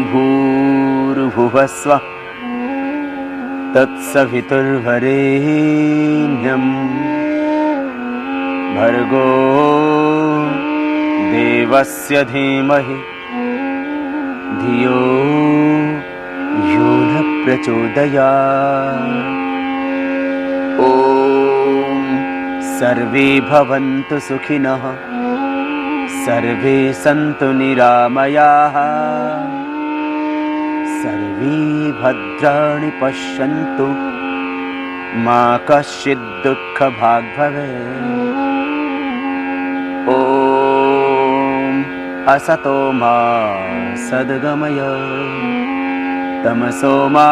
भूर्भुवस्वः तत्सवितुर्वरेण्यं भर्गो देवस्य धीमहि धियो यो न प्रचोदयात्। ॐ सर्वे भवन्तु सुखिनः, सर्वे सन्तु निरामयाः, सर्वे भद्राणि पश्यन्तु, मा कश्चित् दुःखभाग् भवेत्। ॐ असतो मा सद्गमय, तमसो मा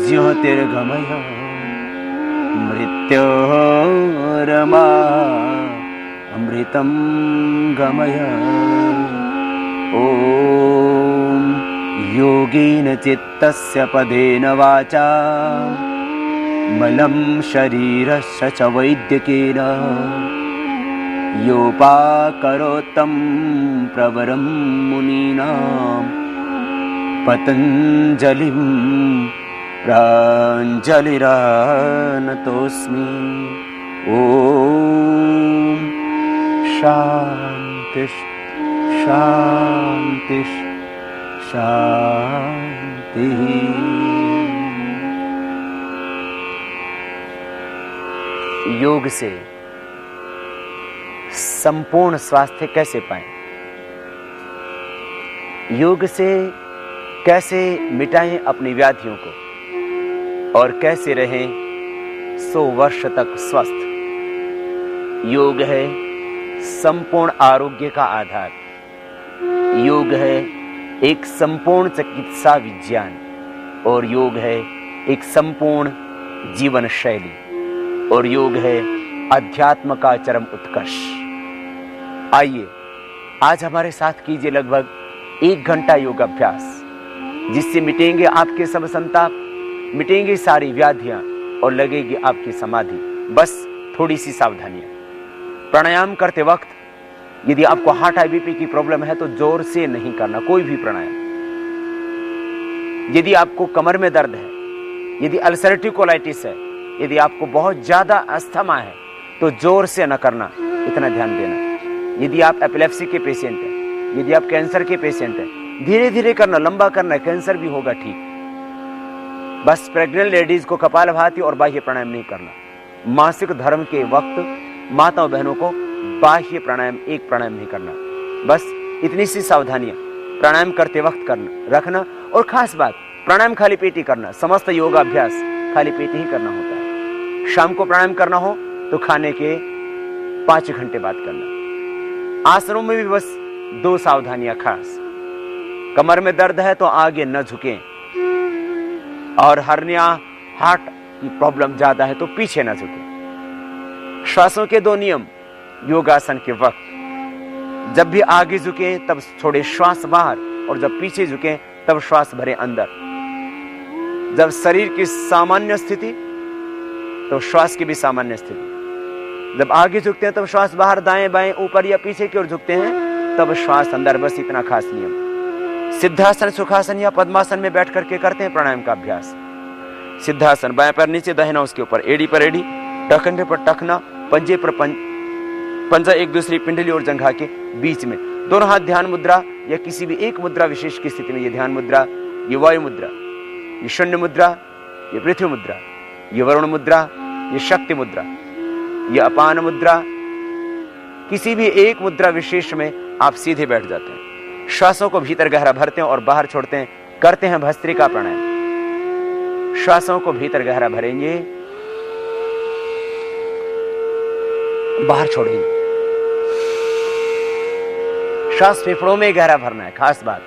ज्योतिर्गमय, मृत्योर्मा अमृतं गमय। ॐ योगेन चित्तस्य पदेन वाचा मलं शरीरस्य च वैद्यकेन योपाकरोत्तं प्रवरं मुनीनां पतञ्जलिं प्राञ्जलिरानतोऽस्मि। ॐ शान्ति शान्ति शांति। योग से संपूर्ण स्वास्थ्य कैसे पाएं? योग से कैसे मिटाएं अपनी व्याधियों को और कैसे रहें 100 वर्ष तक स्वस्थ? योग है संपूर्ण आरोग्य का आधार। योग है एक संपूर्ण चिकित्सा विज्ञान और योग है एक संपूर्ण जीवन शैली और योग है अध्यात्म का चरम उत्कर्ष। आइए आज हमारे साथ कीजिए लगभग 1 घंटा योग अभ्यास, जिससे मिटेंगे आपके सब संताप, मिटेंगी सारी व्याधियां और लगेगी आपकी समाधि। बस थोड़ी सी सावधानियां। प्राणायाम करते वक्त यदि आपको हार्ट हाई बीपी की प्रॉब्लम है तो जोर से नहीं करना कोई भी प्राणायाम। यदि आपको कमर में दर्द है, यदि अल्सरेटिव कोलाइटिस है, यदि आपको बहुत ज्यादा अस्थमा है तो जोर से न करना, इतना ध्यान देना। यदि आप एपिलेप्सी के पेशेंट हैं, यदि आप कैंसर के पेशेंट हैं, धीरे धीरे करना, लंबा करना, कैंसर भी होगा ठीक। बस प्रेग्नेंट लेडीज को कपालभाति और बाह्य प्राणायाम नहीं करना। मासिक धर्म के वक्त माताओं बहनों को बाह्य प्राणायाम, एक प्राणायाम नहीं करना। बस इतनी सी सावधानियां प्राणायाम करते वक्त करना रखना। और खास बात, प्राणायाम खाली पेट ही करना। समस्त योगाभ्यास खाली पेट ही करना होता है। शाम को प्राणायाम करना हो तो खाने के 5 घंटे बाद करना। आसनों में भी बस 2 सावधानियां खास। कमर में दर्द है तो आगे न झुकें, और हर्निया हार्ट की प्रॉब्लम ज्यादा है तो पीछे न झुकें। श्वासों के 2 नियम योगासन के वक्त, जब भी आगे झुके तब छोड़े श्वास बाहर, और जब पीछे झुके तब श्वास भरे अंदर। जब शरीर की सामान्य स्थिति तो श्वास की भी सामान्य स्थिति। जब आगे झुकते हैं तब श्वास बाहर, दाएं बाएं, ऊपर या पीछे की ओर झुकते हैं तब श्वास अंदर। बस इतना खास नियम। सिद्धासन, सुखासन या पद्मासन में बैठ करके करते हैं प्राणायाम का अभ्यास। सिद्धासन, बाएं पैर नीचे, दाहिना उसके ऊपर, एड़ी पर एड़ी, टखने पर टखना, पंजे पर पंजा एक दूसरी पिंडली और जंघा के बीच में। दोनों हाथ ध्यान मुद्रा या किसी भी एक मुद्रा विशेष की स्थिति में। ये ध्यान मुद्रा, ये वायु मुद्रा, ये शून्य मुद्रा, ये पृथ्वी मुद्रा, ये वरुण मुद्रा, ये शक्ति मुद्रा, ये अपान मुद्रा। किसी भी एक मुद्रा विशेष में आप सीधे बैठ जाते हैं। श्वासों को भीतर गहरा भरते हैं और बाहर छोड़ते हैं। करते हैं भस्त्रिका प्राणायाम। श्वासों को भीतर गहरा भरेंगे, बाहर छोड़ेंगे। श्वास फेफड़ों में गहरा भरना है, खास बात।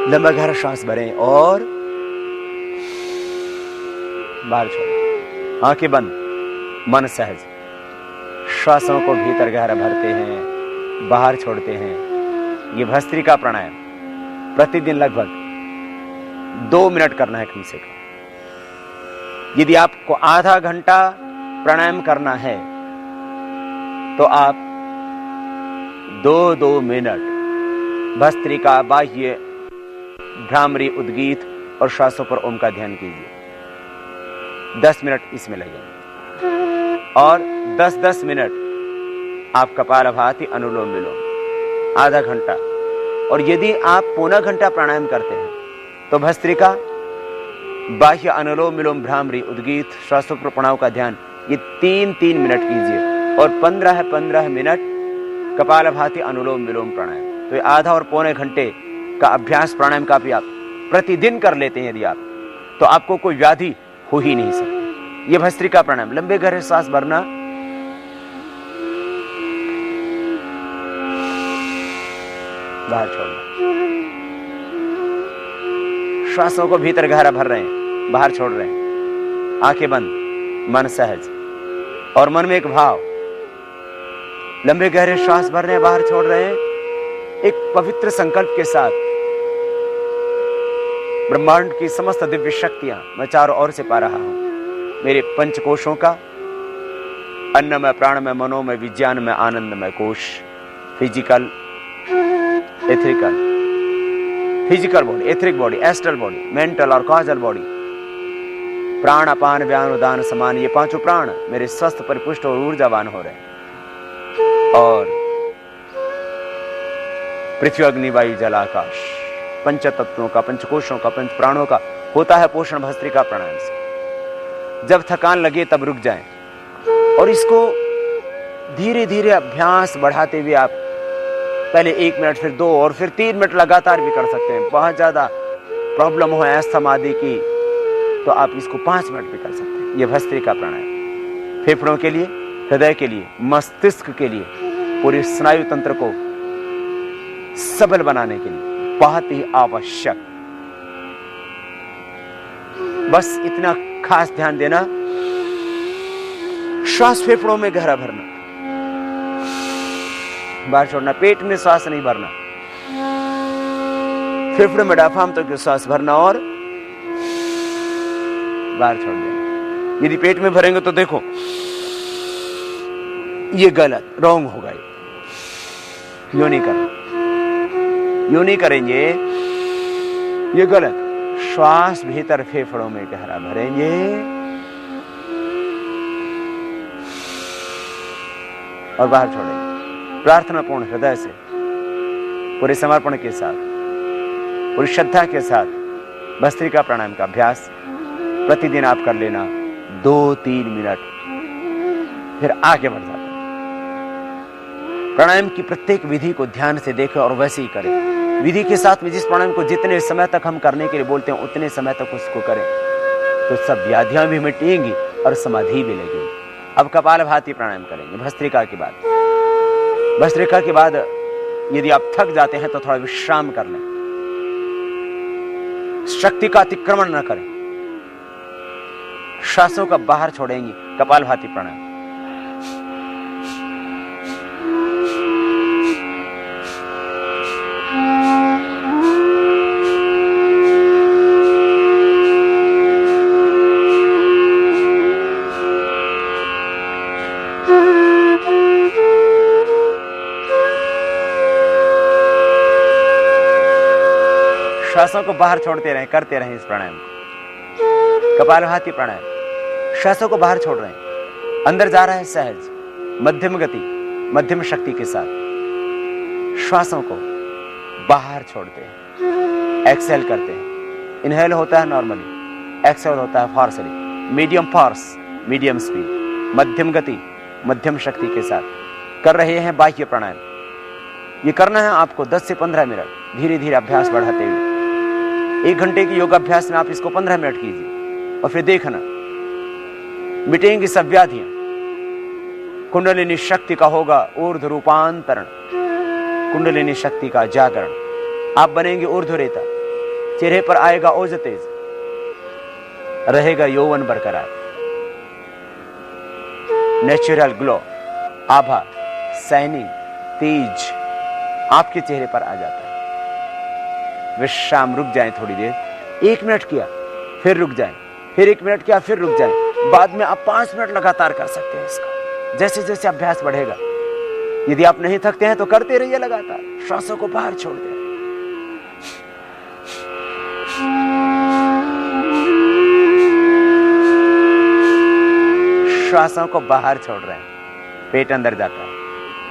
लंबा गहरा श्वास भरें और बाहर छोड़ें। आंखें बंद, मन सहज। श्वासों को भीतर गहरा भरते हैं, बाहर छोड़ते हैं। ये भस्त्रिका प्राणायाम प्रतिदिन लगभग 2 मिनट करना है कम से कम। यदि आपको आधा घंटा प्राणायाम करना है तो आप 2-2 मिनट भस्त्रिका, बाह्य, भ्रामरी, उद्गीत और श्वासों पर ओम का ध्यान कीजिए। 10 मिनट इसमें लगेंगे और 10-10 मिनट आप कपालभाति, अनुलोम विलोम, आधा घंटा। और यदि आप पौना घंटा प्राणायाम करते हैं तो भस्त्रिका, बाह्य, अनुलोम विलोम, भ्रामरी, उद्गीत, श्वासों पर प्रणव का ध्यान, ये 3-3 मिनट कीजिए और 15-15 मिनट कपालभाति, अनुलोम विलोम, प्राणायाम। तो ये आधा और पौने घंटे का अभ्यास प्राणायाम का भी आप प्रतिदिन कर लेते हैं यदि आप, तो आपको कोई व्याधि हो ही नहीं सकती। ये भस्त्रिका प्राणायाम, लंबे गहरे सांस भरना, बाहर छोड़ना, श्वासों को भीतर गहरा भर रहे हैं, बाहर छोड़ रहे हैं, आंखें बंद, मन सहज, और मन में एक भाव, लंबे गहरे श्वास भर रहे हैं, बाहर छोड़ रहे हैं, एक पवित्र संकल्प के साथ ब्रह्मांड की समस्त दिव्य शक्तियां मैं चारों ओर से पा रहा हूं। मेरे पंचकोशों का, अन्नमय, प्राणमय, मनोमय, विज्ञानमय, आनंदमय कोश, physical, etherical, physical body, etheric body, astral body, mental और कॉजल बॉडी, प्राण, अपान, व्यान, उदान, समान, ये पांचों प्राण मेरे स्वस्थ, परिपुष्ट और ऊर्जावान हो रहे हैं। और पृथ्वी, अग्नि, वायु, जल, आकाश, पंच तत्वों का, पंचकोशों का, पंच प्राणों का होता है पोषण भस्त्रिका प्राणायाम से। जब थकान लगे तब रुक जाएं और इसको धीरे धीरे अभ्यास बढ़ाते हुए आप पहले 1 मिनट, फिर 2 और फिर 3 मिनट लगातार भी कर सकते हैं। बहुत ज्यादा प्रॉब्लम हो अस्थमा आदि की तो आप इसको 5 मिनट भी कर सकते हैं। यह भस्त्रिका प्राणायाम फेफड़ों के लिए, हृदय के लिए, मस्तिष्क के लिए, पूरे स्नायु तंत्र को सबल बनाने के लिए बहुत ही आवश्यक। बस इतना खास ध्यान देना, श्वास फेफड़ों में गहरा भरना, बाहर छोड़ना, पेट में श्वास नहीं भरना, फेफड़े में डायफ्राम तक श्वास भरना और बाहर छोड़ देना। यदि पेट में भरेंगे तो देखो ये गलत, रॉन्ग होगा, यो नहीं करना, यूं नहीं करेंगे, ये गलत। श्वास भीतर फेफड़ों में गहरा भरेंगे और बाहर छोड़ेंगे। प्रार्थना पूर्ण हृदय से, पूरे समर्पण के साथ, पूरी श्रद्धा के साथ भस्त्रिका प्राणायाम का अभ्यास प्रतिदिन आप कर लेना 2-3 मिनट, फिर आगे बढ़ जाता है। प्राणायाम की प्रत्येक विधि को ध्यान से देखें और वैसे ही करें। विधि के साथ में जिस प्राणायाम को जितने समय तक हम करने के लिए बोलते हैं उतने समय तक उसको करें तो सब व्याधियां भी मिटेंगी और समाधि भी लगेगी। अब कपालभाति प्राणायाम करेंगे भस्त्रिका के बाद। भस्त्रिका के बाद यदि आप थक जाते हैं तो थोड़ा विश्राम कर लें, शक्ति का अतिक्रमण न करें, श्वासों का बाहर छोड़ेंगे। कपालभाति प्राणायाम श्वासों को बाहर छोड़ते रहें, करते रहें इस प्राणायाम को। कपालभाति प्राणायाम, श्वासों को बाहर छोड़ रहे हैं, अंदर जा रहा है सहज, मध्यम गति, मध्यम शक्ति के साथ। श्वासों को बाहर छोड़ते हैं, एक्सेल करते हैं। इनहेल होता है नॉर्मली, एक्सेल होता है फोर्सली, मीडियम फोर्स, मीडियम स्पीड, मध्यम गति, मध्यम शक्ति के साथ कर रहे हैं बाह्य प्राणायाम। ये करना है आपको 10 से 15 मिनट, धीरे धीरे अभ्यास बढ़ाते हुए। 1 घंटे की योगाभ्यास में आप इसको 15 मिनट कीजिए और फिर देखना मिटेंगी सब व्याधियां। कुंडलिनी शक्ति का होगा ऊर्ध्व रूपांतरण, कुंडलिनी शक्ति का जागरण। आप बनेंगे ऊर्ध्वरेता, चेहरे पर आएगा ओज तेज, रहेगा यौवन बरकरार, नेचुरल ग्लो, आभा, शाइनिंग, तेज आपके चेहरे पर आ जाता है। विश्राम, रुक जाएं थोड़ी देर, 1 मिनट किया फिर रुक जाएं, फिर 1 मिनट किया फिर रुक जाएं। बाद में आप 5 मिनट लगातार कर सकते हैं इसका, जैसे जैसे अभ्यास बढ़ेगा। यदि आप नहीं थकते हैं तो करते रहिए लगातार, श्वासों को बाहर छोड़ दें। श्वासों को बाहर छोड़ रहे हैं, पेट अंदर जाता है।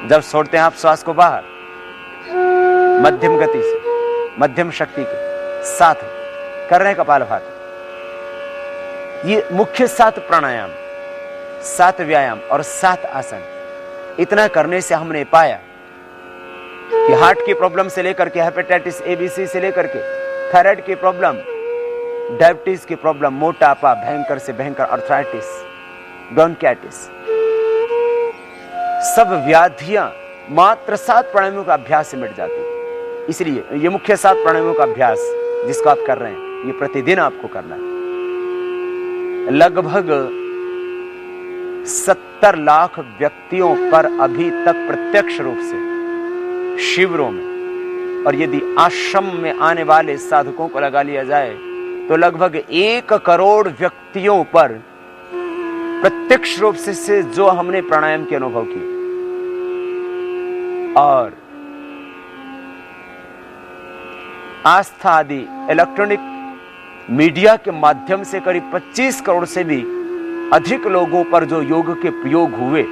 जब छोड़ते हैं आप श्वास को बाहर, मध्यम गति से, मध्यम शक्ति के साथ कर रहे हैं कपालभाति। ये मुख्य 7 प्राणायाम, 7 व्यायाम और 7 आसन। इतना करने से हमने पाया कि हार्ट की प्रॉब्लम से लेकर के हेपेटाइटिस ABC से लेकर के थायराइड की प्रॉब्लम, डायबिटीज की प्रॉब्लम, मोटापा, भयंकर से भयंकर अर्थराइटिस, ब्रोंकाइटिस, सब व्याधियां मात्र 7 प्राणायामों का अभ्यास से मिट जाती। इसलिए ये मुख्य 7 प्राणायामों का अभ्यास जिसको आप कर रहे हैं, ये प्रतिदिन आपको करना है। लगभग 70 लाख व्यक्तियों पर अभी तक प्रत्यक्ष रूप से शिविरों में, और यदि आश्रम में आने वाले साधकों को लगा लिया जाए तो लगभग 1 करोड़ व्यक्तियों पर प्रत्यक्ष रूप से जो हमने प्राणायाम के अनुभव किए। और आस्था आदि इलेक्ट्रॉनिक मीडिया के माध्यम से करीब 25 करोड़ से भी अधिक लोगों पर जो योग के प्रयोग हुए,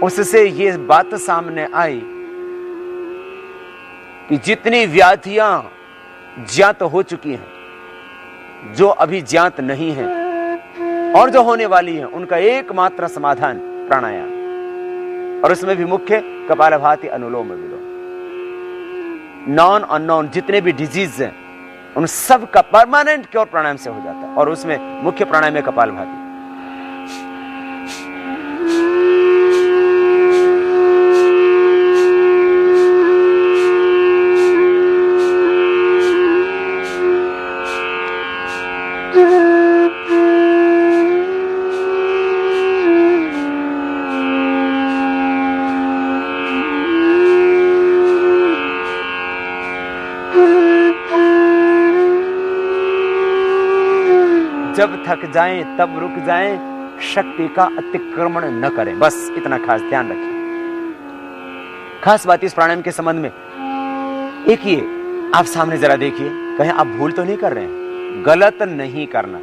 उससे ये बात सामने आई कि जितनी व्याधियां ज्ञात हो चुकी हैं, जो अभी ज्ञात नहीं है और जो होने वाली है, उनका एकमात्र समाधान प्राणायाम, और उसमें भी मुख्य कपालभाति, अनुलोम विलोम। नॉन अननोन जितने भी डिजीज हैं उन सब का परमानेंट क्योर प्राणायाम से हो जाता है, और उसमें मुख्य प्राणायाम है कपालभाति। जब थक जाएं तब रुक जाएं, शक्ति का अतिक्रमण न करें, बस इतना खास ध्यान रखें। खास बात इस प्राणायाम के संबंध में एक ही है, आप सामने जरा देखिए, कहीं आप भूल तो नहीं कर रहे हैं, गलत नहीं करना।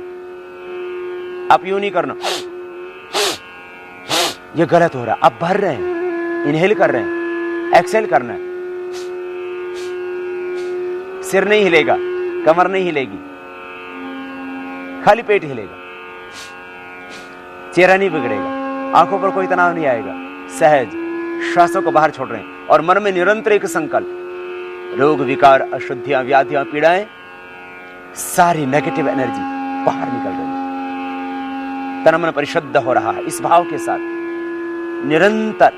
आप यूं नहीं करना, ये गलत हो रहा है, आप भर रहे हैं, इनहेल कर रहे हैं, एक्सेल करना है। सिर नहीं हिलेगा, कमर नहीं हिलेगी, खाली पेट हिलेगा, चेहरा नहीं बिगड़ेगा, आंखों पर कोई तनाव नहीं आएगा, सहज श्वासों को बाहर छोड़ रहे हैं, और मन में निरंतर एक संकल्प, रोग विकार, अशुद्धियां, व्याधियां, पीड़ाएं, सारी नेगेटिव एनर्जी बाहर निकल रही है, तन मन परिशुद्ध हो रहा है। इस भाव के साथ निरंतर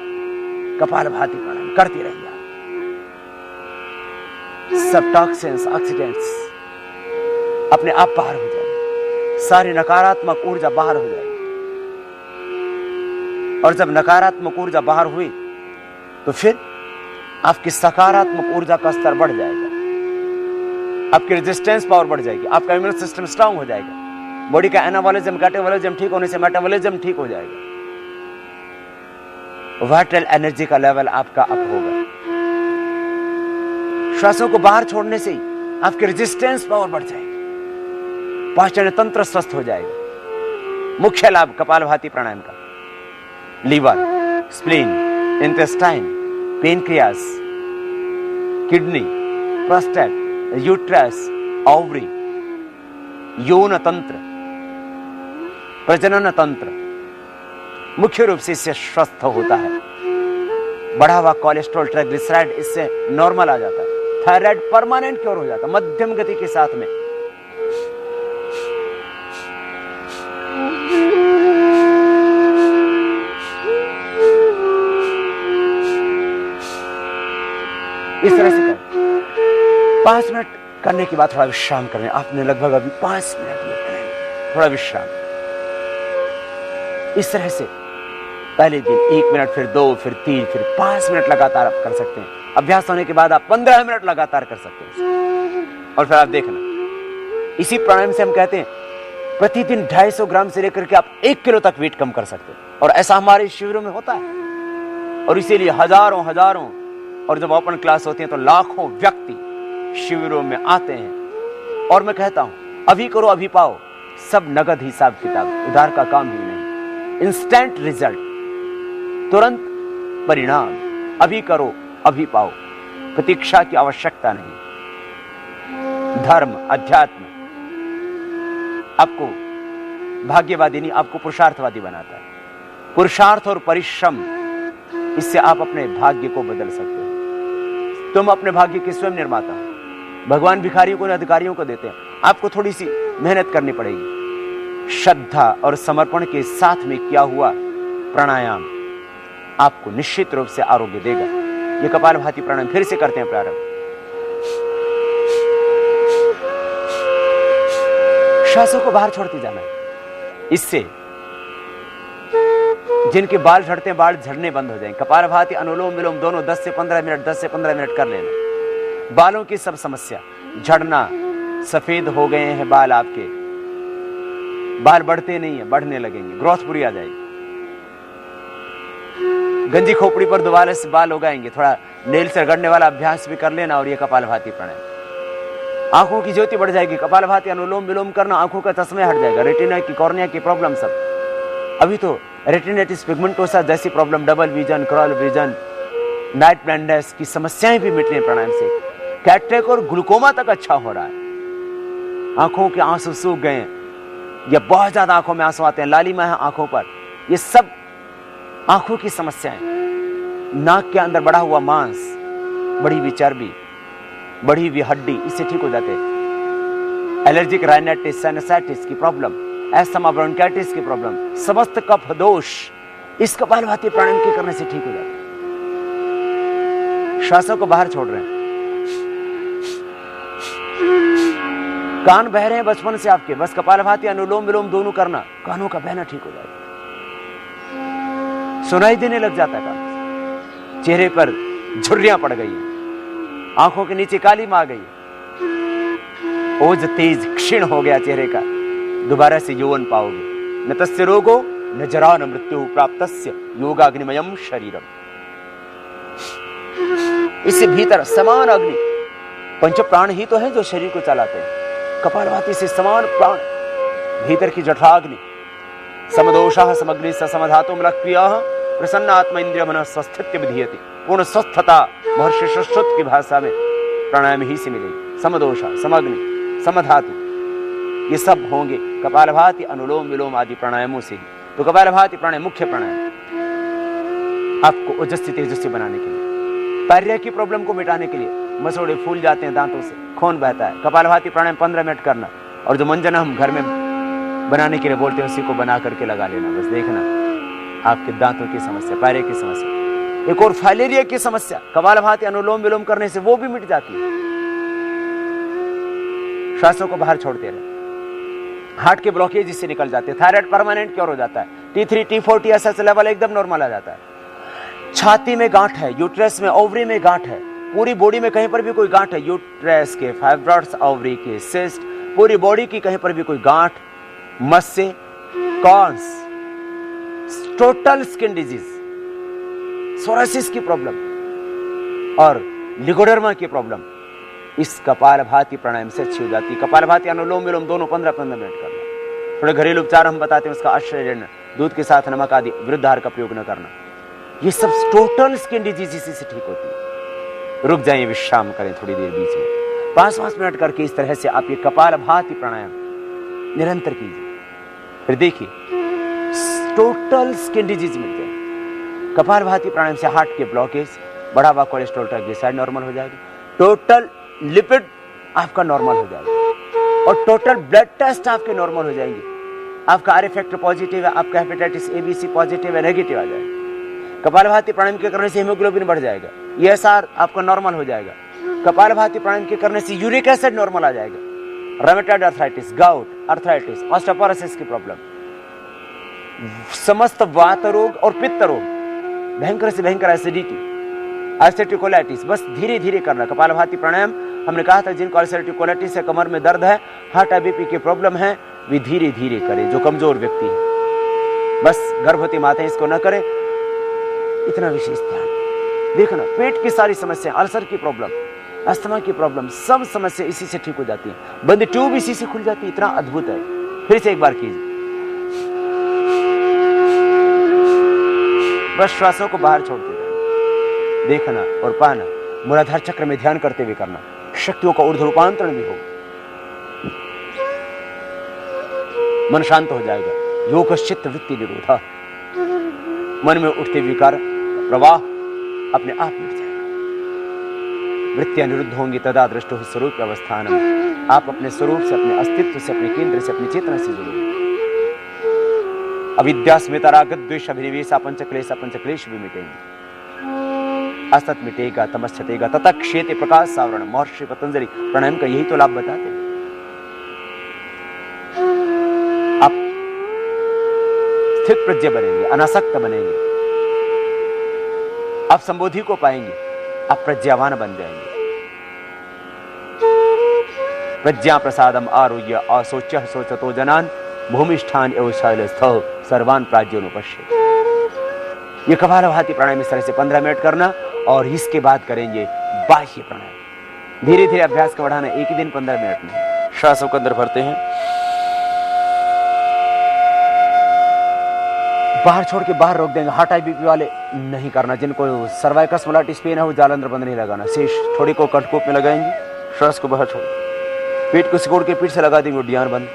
कपालभाति प्राणायाम करते रहिए। सब टॉक्सिन्स, ऑक्सीडेंट्स अपने आप बाहर हो जाएंगे, सारी नकारात्मक ऊर्जा बाहर हो जाएगी, और जब नकारात्मक ऊर्जा बाहर हुई तो फिर आपकी सकारात्मक ऊर्जा का स्तर बढ़ जाएगा, आपकी रेजिस्टेंस पावर बढ़ जाएगी, आपका इम्यून सिस्टम स्ट्रांग हो जाएगा, बॉडी का एनाबॉलिज्म, कैटाबॉलिज्म ठीक होने से मेटाबॉलिज्म ठीक हो जाएगा, वाइटल एनर्जी का लेवल आपका अप होगा। श्वासों को बाहर छोड़ने से ही आपकी रेजिस्टेंस पावर बढ़ जाएगी, पाचन तंत्र स्वस्थ हो जाएगा। मुख्य लाभ कपालभाति प्राणायाम का, liver, spleen, intestine, pancreas, kidney, prostate, uterus, ovary, यौन तंत्र, प्रजनन तंत्र मुख्य रूप से इससे स्वस्थ होता है। बढ़ा हुआ कोलेस्ट्रॉल, ट्राइग्लिसराइड इससे नॉर्मल आ जाता है, थायराइड परमानेंट क्योर हो जाता है मध्यम गति के साथ में। इस तरह से करें। 5 मिनट करने के बाद थोड़ा विश्राम करें। आपने लगभग अभी 5 मिनट लिए, थोड़ा विश्राम। इस तरह से पहले दिन 1 मिनट, फिर 2, फिर 3, फिर 5 मिनट लगातार आप कर सकते हैं। अभ्यास होने के बाद आप 15 मिनट लगातार कर सकते हैं। और फिर आप देखना, इसी प्राणायाम से हम कहते हैं प्रतिदिन 250 ग्राम से लेकर के आप 1 किलो तक वेट कम कर सकते हैं। और ऐसा हमारे शिविरों में होता है, और इसीलिए हजारों और जब ओपन क्लास होती है तो लाखों व्यक्ति शिविरों में आते हैं और मैं कहता हूं, अभी करो अभी पाओ, सब नगद हिसाब किताब, उधार का काम ही नहीं। इंस्टेंट रिजल्ट, तुरंत परिणाम, अभी करो अभी पाओ, प्रतीक्षा की आवश्यकता नहीं। धर्म, अध्यात्म आपको भाग्यवादी नहीं, आपको पुरुषार्थवादी बनाता है। पुरुषार्थ और परिश्रम, इससे आप अपने भाग्य को बदल सकते हो। तुम अपने भाग्य के स्वयं निर्माता हो। भगवान भिखारियों को, अधिकारियों को देते हैं। आपको थोड़ी सी मेहनत करनी पड़ेगी। श्रद्धा और समर्पण के साथ में किया हुआ प्राणायाम आपको निश्चित रूप से आरोग्य देगा। ये कपालभाति प्राणायाम फिर से करते हैं प्रारंभ। श्वासों को बाहर छोड़ते जाना है। इससे जिनके बाल झड़ते हैं, बाल झड़ने बंद हो जाएंगे। कपालभाति, अनुलोम विलोम दोनों 10 से 15 मिनट 10 से 15 मिनट कर लेना। बालों की सब समस्या, झड़ना, सफेद हो गए हैं बाल, आपके बाल बढ़ते नहीं है, बढ़ने लगेंगे, ग्रोथ पूरी आ जाएगी। गंजी खोपड़ी पर दोबारा से बाल उगाएंगे। थोड़ा नेल से रगड़ने वाला अभ्यास भी कर लेना। और ये कपालभाति प्राणायाम, आंखों की ज्योति बढ़ जाएगी। कपालभाति अनुलोम विलोम करना, आंखों का चश्मे हट जाएगा। रेटिना की, कॉर्निया की प्रॉब्लम सब, अभी तो रेटिनाइटिस पिगमेंटोसा जैसी problem, double vision, crawl vision, night blindness की समस्याएं भी मिट रही हैं प्राणायाम से। कैटरेक्ट और ग्लूकोमा तक अच्छा हो रहा है। आंखों के आंसू सूख गए हैं या बहुत ज्यादा आंखों में आंसू आते हैं, लालिमा है आंखों पर, ये सब आंखों की समस्याएं। नाक के अंदर बढ़ा हुआ मांस, बढ़ी हुई चर्बी, बढ़ी हुई हड्डी, इससे ठीक हो जाते हैं। एलर्जिक राइनाइटिस, साइनसाइटिस की प्रॉब्लम, एस्थमा, ब्रोंकाइटिस की प्रॉब्लम, समस्त कफ दोष इस कपालभाति प्राणायाम के करने से ठीक हो जाते हैं। श्वासों को बाहर छोड़ रहे हैं। कान बह रहे हैं बचपन से आपके, बस कपालभाति अनुलोम विलोम दोनों करना, कानों का बहना ठीक हो जाएगा। सुनाई देने लग जाता है कान। चेहरे पर झुर्रियां पड़ गई, आंखों के नीचे काली मां गई, ओज तेज क्षीण हो गया चेहरे का, दोबारा से यौवन पाओगे। न तस्य रोगो न जरा न मृत्यु प्राप्तस्य योगाग्निमयम शरीरम। इससे भीतर समान अग्नि, पंच प्राण ही तो है जो शरीर को चलाते हैं। कपालभाति से समान प्राण, भीतर की जठराग्नि, समदोषः समग्नि समधातुम लक्रियः प्रसन्न आत्मा इंद्रिय मन स्वस्थित्य विधीयते। पूर्ण स्वस्थता महर्षि सुश्रुत की भाषा में प्राणायाम ही से मिलेगी। समदोषा, समग्नि, समधातु, ये सब होंगे कपालभाति अनुलोम विलोम आदि प्राणायामों से ही। तो कपालभाति प्राणायाम मुख्य प्राणायाम आपको ओजस्वी तेजस्वी बनाने के लिए, पायरिया की प्रॉब्लम को मिटाने के लिए। मसोड़े फूल जाते हैं दांतों से, खून बहता है, कपालभाति प्राणायाम 15 मिनट करना। और जो मंजन हम घर में बनाने के लिए बोलते हैं, उसी को बना करके लगा लेना। बस देखना आपके दांतों की समस्या, पायरिया की समस्या, एक और फाइलेरिया की समस्या कपालभाति अनुलोम विलोम करने से वो भी मिट जाती है। श्वासों को बाहर छोड़ते रहे। हार्ट के ब्लॉकेज इससे निकल जाते हैं। थायराइड परमानेंट क्योर हो जाता है। T3, T4, TSH लेवल एकदम नॉर्मल आ जाता है। छाती में गांठ है, यूट्रस में, ओवरी में गांठ है, पूरी बॉडी में कहीं पर भी कोई गांठ है, यूट्रस के, फाइब्रॉइड्स, ओवरी के, सिस्ट, पूरी बॉडी की कहीं पर भी कोई गांठ, मस्से, corns, total skin disease, psoriasis की प्रॉब्लम और लिगोडर्मा की प्रॉब्लम इस कपालभाति प्राणायाम से अच्छी हो जाती है। कपालभाति अनुलोम विलोम दोनों 15-15 मिनट करना। थोड़े घरेलू उपचार हम बताते हैं, उसका आश्रय लेना, दूध के साथ नमक आदि वृद्धाहार का प्रयोग न करना। ये सब टोटल स्किन डिजीज इसी से ठीक होती है। रुक जाइए, विश्राम करें थोड़ी देर बीच में, 5-5 मिनट करके इस तरह से आप ये कपालभाति प्राणायाम निरंतर कीजिए। फिर देखिए टोटल स्किन डिजीज मिल जाए। कपालभाति प्राणायाम से हार्ट के ब्लॉकेज, बढ़ा हुआ कोलेस्ट्रॉल, ट्राइग्लिसराइड नॉर्मल हो जाएगा, टोटल लिपिड आपका नॉर्मल हो जाएगा और टोटल ब्लड टेस्ट आपके नॉर्मल हो जाएंगे। आपका आर फैक्टर पॉजिटिव है, आपका हेपेटाइटिस ABC पॉजिटिव है, नेगेटिव आ जाएगा। कपालभाति प्राणायाम के करने से हीमोग्लोबिन बढ़ जाएगा, ESR आपका नॉर्मल हो जाएगा। कपालभाति प्राणायाम के करने से यूरिक एसिड नॉर्मल आ जाएगा। Rheumatoid arthritis, gout, arthritis, osteoporosis की प्रॉब्लम, समस्त वात रोग और पित्त रोग, भयंकर से भयंकर एसिडिटी, अल्सरेटिव कोलाइटिस, बस धीरे धीरे करना। कपालभाति प्राणायाम हमने कहा था जिनको अल्सरेटिव कोलाइटिस है, कमर में दर्द है, हार्ट BP की प्रॉब्लम है, वे धीरे धीरे करें। जो कमजोर व्यक्ति है, बस गर्भवती माता इसको न करें, इतना विशेष ध्यान देखना। पेट की सारी समस्या, अल्सर की प्रॉब्लम, अस्थमा की प्रॉब्लम, सब समस्या इसी से ठीक हो जाती है। बंद ट्यूब इसी से खुल जाती है। इतना अद्भुत है। फिर से एक बार कीजिए। बस श्वासों को बाहर छोड़ते जाना, देखना और पाना। मूलाधार चक्र में ध्यान करते हुए करना। शक्तियों का ऊर्ध्व रूपांतरण भी होगा। मन शांत हो जाएगा। योगश्चित्त वृत्ति निरोधा। मन में उठते विकार प्रवाह अपने आप मिट जाएगा। वृत्तियां निरुद्ध होंगी। तदा दृष्टो स्वरूप अवस्थानम। आप अपने स्वरूप से, अपने अस्तित्व से, अपने केंद्र से, अपनी चेतना से जुड़ोगे। अविद्यास्मिता राग द्वेष अभिनिवेश पंचक्लेश भी मिटेंगे। असत मिटेगा, तमस छटेगा, तथा क्षेत्र प्रकाश सावरण। महर्षि पतंजलि प्राणायाम का यही तो लाभ बताते हैं। आप स्थित प्रज्ञ बनेंगे, अनासक्त बनेंगे, आप संबोधि को पाएंगे, आप प्रज्ञावान बन जाएंगे। प्रज्ञा प्रसादम आरोग्य असोच्य सोचतो जनान भूमिष्ठान एवं शैलस्थ सर्वान प्राज्योनुपश्येत। ये कपालभाति प्राणायाम इस तरह से 15 मिनट करना और इसके बाद करेंगे बाह्य प्राणायाम। धीरे धीरे अभ्यास का बढ़ाना, एक ही दिन 15 मिनट में। श्वासों को अंदर भरते हैं, बाहर छोड़ के बाहर रोक देंगे। हार्ट बीपी वाले नहीं करना। जिनको सर्वाइकल स्मोलाइटिस पेन है वो जालंधर बंद नहीं लगाना। शेष थोड़ी को कंठकूप में लगाएंगे। श्वास को बाहर छोड़, पेट को सिकोड़ के पीठ से लगा देंगे उद्यान बंद,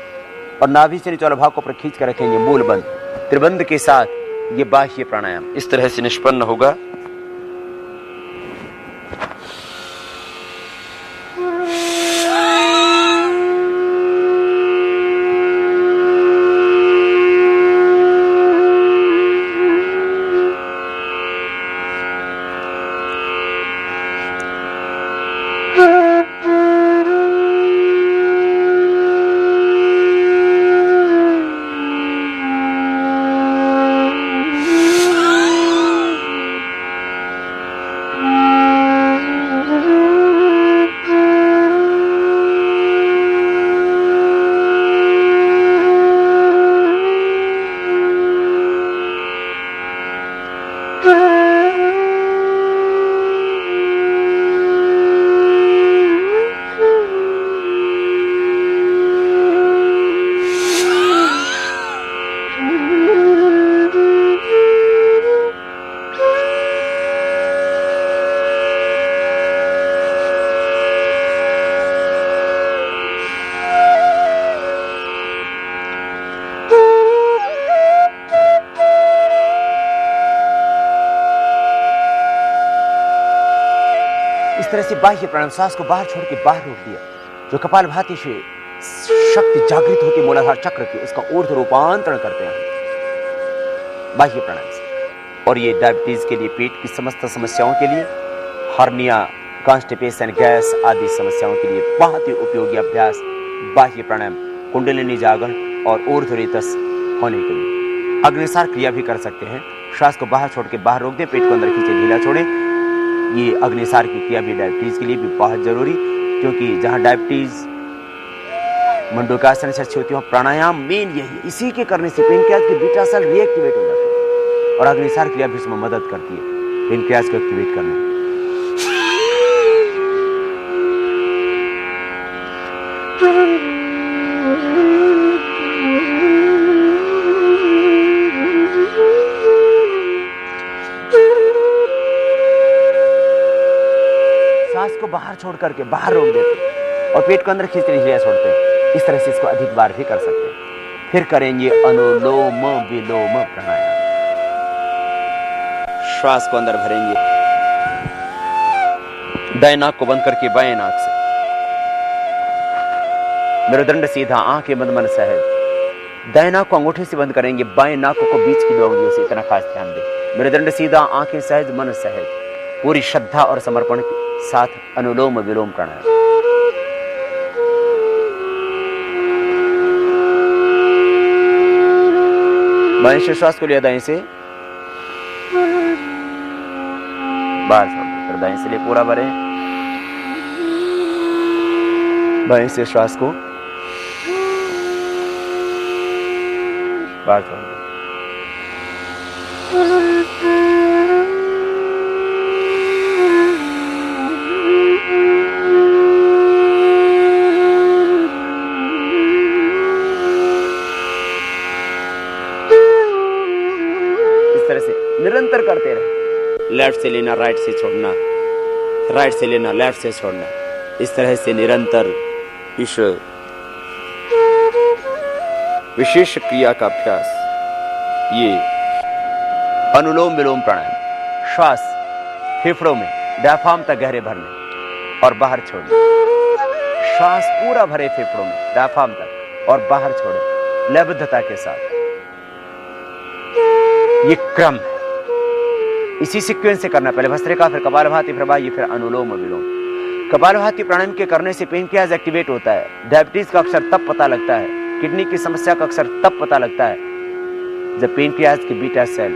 और नाभि से नीचे वाला भाग को ऊपर खींच कर रखेंगे मूल बंद। त्रिबंध के साथ ये बाह्य प्राणायाम इस तरह से निष्पन्न होगा। इस तरह से बाह्य प्राणायाम, सांस को बाहर छोड़ के बाहर रोक दिया। जो कपालभाति से शक्ति जागृत होती है मूलाधार चक्र की, उसका ऊर्ध्व रूपांतरण करते हैं बाह्य प्राणायाम से। और ये डायबिटीज के लिए, पेट की समस्त समस्याओं के लिए, हर्निया, कॉन्स्टिपेशन, गैस आदि समस्याओं के लिए बहुत ही उपयोगी अभ्यास बाह्य प्राणायाम, कुंडलिनी जागरण और ऊर्ध्वरेतस होने के लिए। अग्निसार क्रिया भी कर सकते हैं। श्वास को बाहर छोड़ के बाहर रोक दें, पेट को अंदर खींचे, ढीला छोड़े। ये अग्निसार की क्रिया भी डायबिटीज के लिए भी बहुत जरूरी, क्योंकि जहां डायबिटीज मंडूकासन से अच्छी होती है, प्राणायाम मेन यही है। इसी के करने से पेनक्रियाज की बीटा सेल रिएक्टिवेट हो जाती है और अग्निसार क्रिया भी इसमें मदद करती है पेनक्रियाज को एक्टिवेट करने में। सांस को बाहर छोड़ करके बाहर रोक देते और पेट को अंदर खींचते ढीला छोड़ते हैं। इस तरह से इसको अधिक बार भी कर सकते हैं। फिर करेंगे अनुलोम विलोम प्राणायाम। श्वास को अंदर भरेंगे, दाएं नाक को बंद करके बाएं नाक से, मेरुदंड सीधा, आंखें बंद, मन सहज। दाएं नाक को अंगूठे से बंद करेंगे, बाएं नाक को बीच की दो उंगलियों से। इतना खास ध्यान दें। मेरुदंड सीधा, आंखें सहज, मन सहज। पूरी श्रद्धा और समर्पण के साथ अनुलोम विलोम प्राणायाम। बाएं से श्वास को लिया, दाएं से बाहर छोड़ देकर दाएं से लिए पूरा भरे। बाएं से श्वास को बाहर छोड़ दें। लेफ्ट से लेना, राइट से छोड़ना, राइट से लेना, लेफ्ट से छोड़ना। इस तरह से निरंतर इस विशेष क्रिया का अभ्यास, ये अनुलोम विलोम प्राणायाम, श्वास फेफड़ों में डायफ्राम तक गहरे भरने और बाहर छोड़ने, श्वास पूरा भरे फेफड़ों में डायफ्राम तक और बाहर छोड़े लयबद्धता के साथ। ये क्रम है, इसी सीक्वेंस से करना। पहले भस्त्रिका, फिर कपालभाति, फिर बाह्य, फिर अनुलोम विलोम। कपालभाति प्राणायाम के करने से पेनक्रियाज एक्टिवेट होता है। डायबिटीज का अक्सर तब पता लगता है, किडनी की समस्या का अक्सर तब पता लगता है जब पेनक्रियाज के बीटा सेल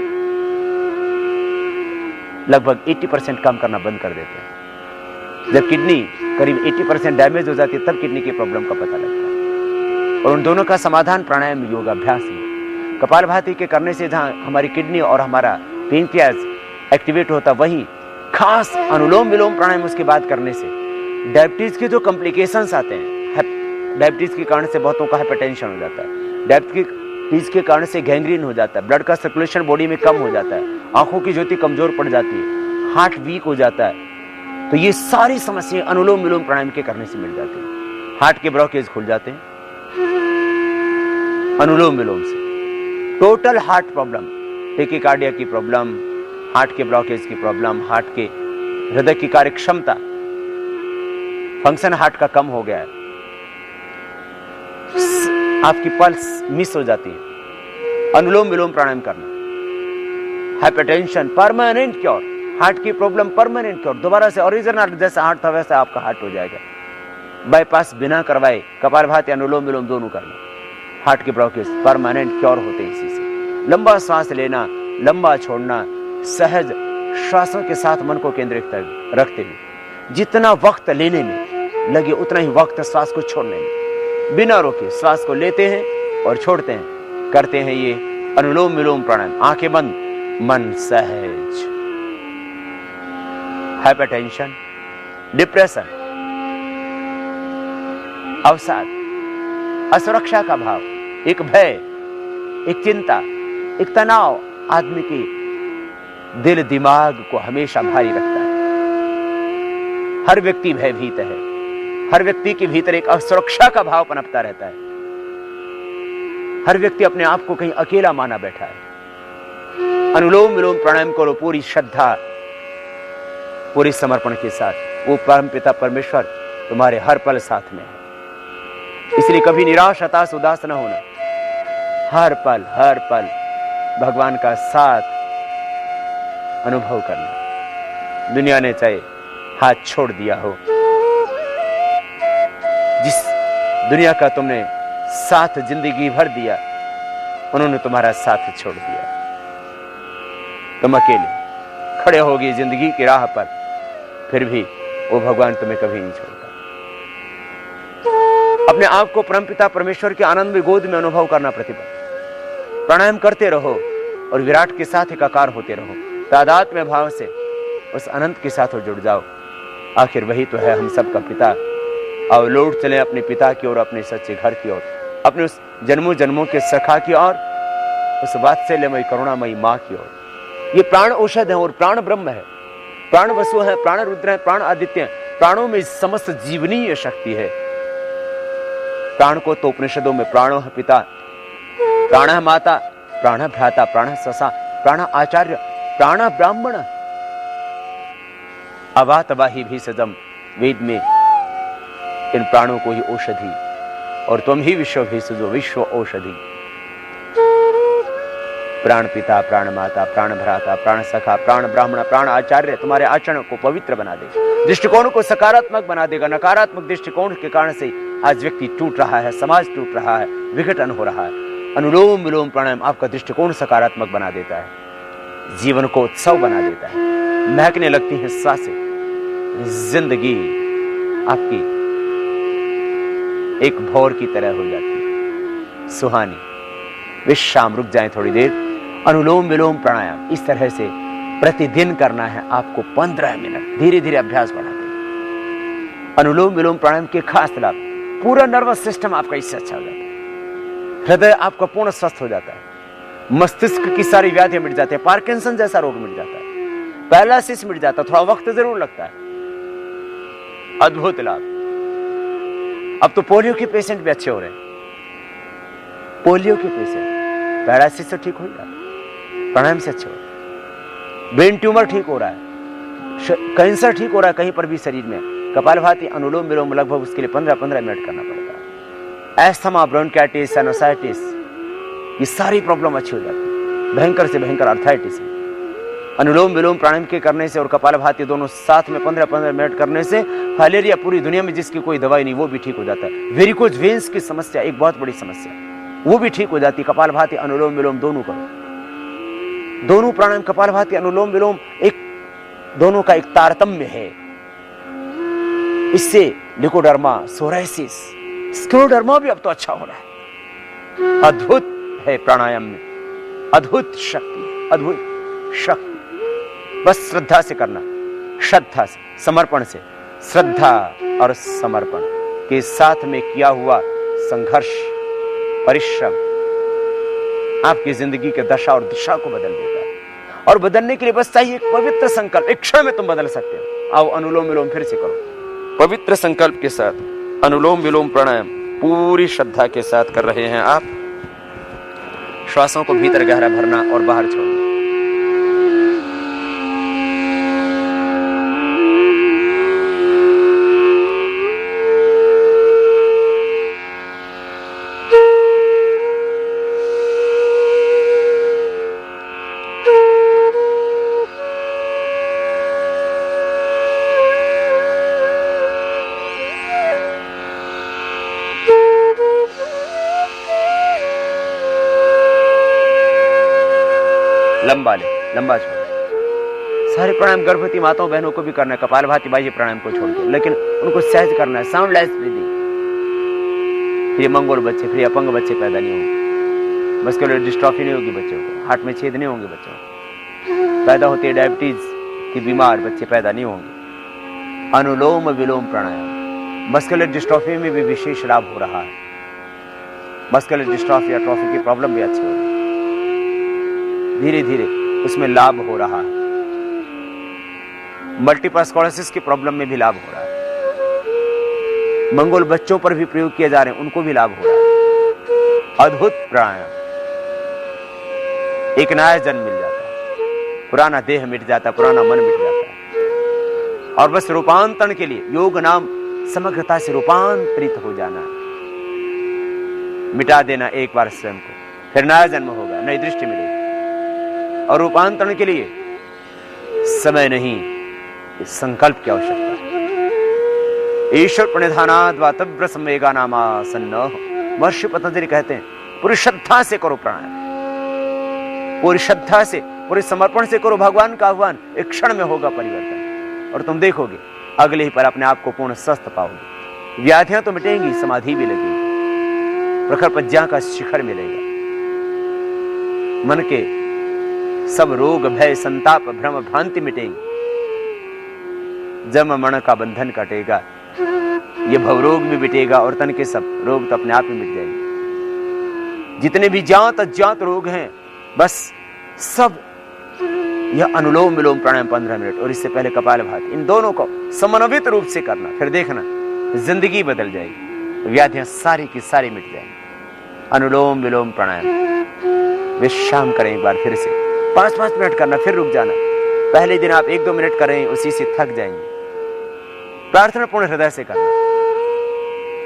लगभग 80% काम करना बंद कर देते हैं। जब किडनी करीब 80% डैमेज हो जाती है, तब किडनी की प्रॉब्लम का पता लगता है। और उन दोनों का समाधान प्राणायाम योगाभ्यास है। कपालभाति के करने से जहां हमारी किडनी और हमारा पेनक्रियाज एक्टिवेट होता, वहीं खास अनुलोम विलोम प्राणायाम उसके बाद करने से डायबिटीज के जो कॉम्प्लिकेशंस आते हैं, डायबिटीज के कारण से बहुतों का हाइपरटेंशन हो जाता है, डायबिटीज के कारण से गैंग्रीन हो जाता है, ब्लड का सर्कुलेशन बॉडी में कम हो जाता है, आंखों की ज्योति कमजोर पड़ जाती है, हार्ट वीक हो जाता है। तो ये सारी समस्याएं अनुलोम विलोम प्राणायाम के करने से मिल जाती है। हार्ट के ब्लॉकेज खुल जाते हैं अनुलोम विलोम से। टोटल हार्ट प्रॉब्लम, टेकिकार्डिया की प्रॉब्लम, हार्ट के ब्लॉकेज की प्रॉब्लम, हार्ट के हृदय की कार्य क्षमता, फंक्शन हार्ट का कम हो गया है, आपकी पल्स मिस हो जाती है, अनुलोम विलोम प्राणायाम करना। हाइपरटेंशन परमानेंट क्योर, हार्ट की प्रॉब्लम परमानेंट क्योर, दोबारा से ओरिजिनल जैसा हार्ट था वैसा आपका हार्ट हो जाएगा। बाईपास बिना करवाए कपालभाति अनुलोम विलोम दोनों करना, हार्ट के ब्लॉकेज परमानेंट क्योर होते हैं इसी से। लंबा सांस लेना, लंबा छोड़ना, सहज श्वासों के साथ मन को केंद्रित रखते हुए जितना वक्त लेने में लगे उतना ही वक्त श्वास को छोड़ने में, बिना रोके श्वास को लेते हैं और छोड़ते हैं, करते हैं ये अनुलोम विलोम प्राणायाम। आंखें बंद, मन सहज। हाइपरटेंशन, डिप्रेशन, अवसाद, असुरक्षा का भाव, एक भय, एक चिंता, एक तनाव आदमी की दिल दिमाग को हमेशा भारी रखता है। हर व्यक्ति भयभीत है, हर व्यक्ति के भीतर एक असुरक्षा का भाव पनपता रहता है। हर व्यक्ति अपने आप को कहीं अकेला माना बैठा है। अनुलोम विलोम प्राणायाम करो पूरी श्रद्धा, पूरी समर्पण के साथ। वो परमपिता परमेश्वर तुम्हारे हर पल साथ में है, इसलिए कभी निराश, हताश, उदास न होना। हर पल भगवान का साथ अनुभव करना। दुनिया ने चाहे हाथ छोड़ दिया हो, जिस दुनिया का तुमने साथ जिंदगी भर दिया, उन्होंने तुम्हारा साथ छोड़ दिया। तुम अकेले खड़े होगी जिंदगी की राह पर, फिर भी वो भगवान तुम्हें कभी नहीं छोड़ता। अपने आप को परमपिता परमेश्वर के आनंद में गोद में अनुभव करना। प्रतिपल प्राणायाम करते रहो और विराट के साथ एकाकार होते रहो। तादात्म्य भाव से उस अनंत के साथ जुड़ जाओ। आखिर वही तो है हम सबका पिता। आओ लौट चले अपने पिता की ओर, अपने सच्चे घर की ओर, अपने उस जन्मों जन्मों के सखा की ओर, उस वात्सल्यमयी करुणामयी माँ की ओर। ये प्राण औषध है और प्राण ब्रह्म है, प्राण वसु है, प्राण रुद्र है, प्राण आदित्य है। प्राणों में समस्त जीवनीय शक्ति है। प्राण को तो उपनिषदों में प्राणो है पिता, प्राण है माता, प्राण भ्राता, प्राण ससा, प्राण आचार्य, प्राण ब्राह्मण। अवातवाही भी सदम, वेद में इन प्राणों को ही औषधि, और तुम ही विश्व भेषजो विश्व औषधि। प्राण पिता, प्राण माता, प्राण भ्राता, प्राण सखा, प्राण ब्राह्मण, प्राण आचार्य तुम्हारे आचरण को पवित्र बना देगा, दृष्टिकोण को सकारात्मक बना देगा। नकारात्मक दृष्टिकोण के कारण से आज व्यक्ति टूट रहा है, समाज टूट रहा है, विघटन हो रहा है। अनुलोम विलोम प्राणायाम आपका दृष्टिकोण सकारात्मक बना देता है, जीवन को उत्सव बना देता है। महकने लगती है सांसें, जिंदगी आपकी एक भौर की तरह हो जाती है, सुहानी। विश्राम, रुक जाएं थोड़ी देर। अनुलोम विलोम प्राणायाम इस तरह से प्रतिदिन करना है आपको 15 मिनट, धीरे धीरे अभ्यास बढ़ाते। अनुलोम विलोम प्राणायाम के खास लाभ, पूरा नर्वस सिस्टम आपका इससे अच्छा हो जाता है, हृदय आपका पूर्ण स्वस्थ हो जाता है, मस्तिष्क की सारी व्याधियां मिट जाती है, पार्किंसन जैसा रोग मिट जाता है, पैरालिसिस मिट जाता, थोड़ा वक्त जरूर लगता है। अद्भुत लाभ। अब तो पोलियो के पेशेंट भी अच्छे हो रहे हैं। पोलियो के पेशेंट पैरालिसिस से ठीक हो गया, प्राणायाम से अच्छे हो रहे। ब्रेन ट्यूमर ठीक हो रहा है, कैंसर ठीक हो रहा है कहीं पर भी शरीर में। कपालभाति अनुलोम विलोम लगभग उसके लिए 15-15 मिनट करना पड़ता है। एस्थमा, ब्रोंकाइटिस, साइनोसाइटिस, ये सारी प्रॉब्लम अच्छी हो जाती है। भयंकर से भयंकर आर्थराइटिस है। अनुलोम विलोम प्राणायाम के करने से और कपालभाति दोनों साथ में 15-15 मिनट करने से फाइलेरिया पूरी दुनिया में जिसकी कोई दवाई नहीं वो भी ठीक हो जाता है। वेरिकोज वेन्स की समस्या एक बहुत बड़ी समस्या, वो भी ठीक हो जाती है। कपालभाति अनुलोम विलोम दोनों करो, दोनों प्राणायाम कपालभाति अनुलोम विलोम एक दोनों का एक तारतम्य है। इससे लिकोडर्मा, सोराइसिस, स्क्लेरोडर्मा भी अब तो अच्छा हो रहा है। अद्भुत है प्राणायाम में, अद्भुत शक्ति है, अद्भुत शक्ति। बस श्रद्धा से करना, श्रद्धा से, समर्पण से। श्रद्धा और समर्पण के साथ में किया हुआ संघर्ष, परिश्रम आपकी जिंदगी के दशा और दिशा को बदल देता है। और बदलने के लिए बस चाहिए एक पवित्र संकल्प। एक क्षण में तुम बदल सकते हो। आओ अनुलोम विलोम फिर से करो। पवित्र संकल्प के साथ अनुलोम विलोम प्राणायाम पूरी श्रद्धा के साथ कर रहे हैं आप। श्वासों को भीतर गहरा भरना और बाहर छोड़ना। लंबा ले, लंबा छोड़। सारे प्राणायाम गर्भवती माताओं बहनों को भी करना है, कपालभाति बाह्य प्राणायाम को छोड़ के, लेकिन उनको सहज करना है, साउंडलेस ब्रीदिंग। फिर ये मंगोल बच्चे, फिर अपंग बच्चे पैदा नहीं होंगे, मस्कुलर डिस्ट्रॉफी नहीं होगी बच्चों को, हार्ट में छेद नहीं होंगे बच्चों को, पैदा होती है डायबिटीज की बीमार बच्चे पैदा नहीं होंगे। अनुलोम विलोम प्राणायाम मस्कुलर डिस्ट्रॉफी में भी विशेष लाभ हो रहा है। मस्कुलर डिस्ट्रॉफी, एट्रोफी की प्रॉब्लम भी अच्छी हो रही है, धीरे धीरे उसमें लाभ हो रहा है। मल्टीपल स्क्लेरोसिस की प्रॉब्लम में भी लाभ हो रहा है। मंगोल बच्चों पर भी प्रयोग किए जा रहे हैं, उनको भी लाभ हो रहा है। अद्भुत प्राणायाम। एक नया जन्म मिल जाता है, पुराना देह मिट जाता है, पुराना मन मिट जाता है। और बस रूपांतरण के लिए योग नाम समग्रता से रूपांतरित हो जाना, मिटा देना एक बार स्वयं को, फिर नया जन्म होगा, नई दृष्टि मिलेगी। और रूपांतरण के लिए समय नहीं, संकल्प की आवश्यकता है। ईश्वर प्रणिधानाद वातव्य संवेगा नामासन्न। महर्षि पतंजलि कहते हैं पूरी श्रद्धा से करो प्राणायाम, पूरी श्रद्धा से, पूरे समर्पण से करो भगवान का आह्वान। एक क्षण में होगा परिवर्तन और तुम देखोगे अगले ही पर अपने आप को पूर्ण स्वस्थ पाओगे। व्याधियां तो मिटेंगी, समाधि भी लगेगी, प्रखर प्रज्ञा का शिखर मिलेगा। मन के सब रोग, भय, संताप, भ्रम, भ्रांति मिटेगी, जम मरण का बंधन कटेगा, ये भवरोग भी मिटेगा और तन के सब रोग तो अपने आप ही मिट जाएंगे। जितने भी ज्ञात अज्ञात रोग हैं, बस सब यह अनुलोम विलोम प्राणायाम 15 मिनट और इससे पहले कपालभाति, इन दोनों को समन्वित रूप से करना। फिर देखना जिंदगी बदल जाएगी, व्याधियां सारी की सारी मिट जाएंगी। अनुलोम विलोम प्राणायाम विश्राम करें एक बार फिर से, 5-5 मिनट करना, फिर रुक जाना। पहले दिन आप 1-2 मिनट करें, उसी से थक जाएंगे। प्रार्थना पूर्ण हृदय से करना।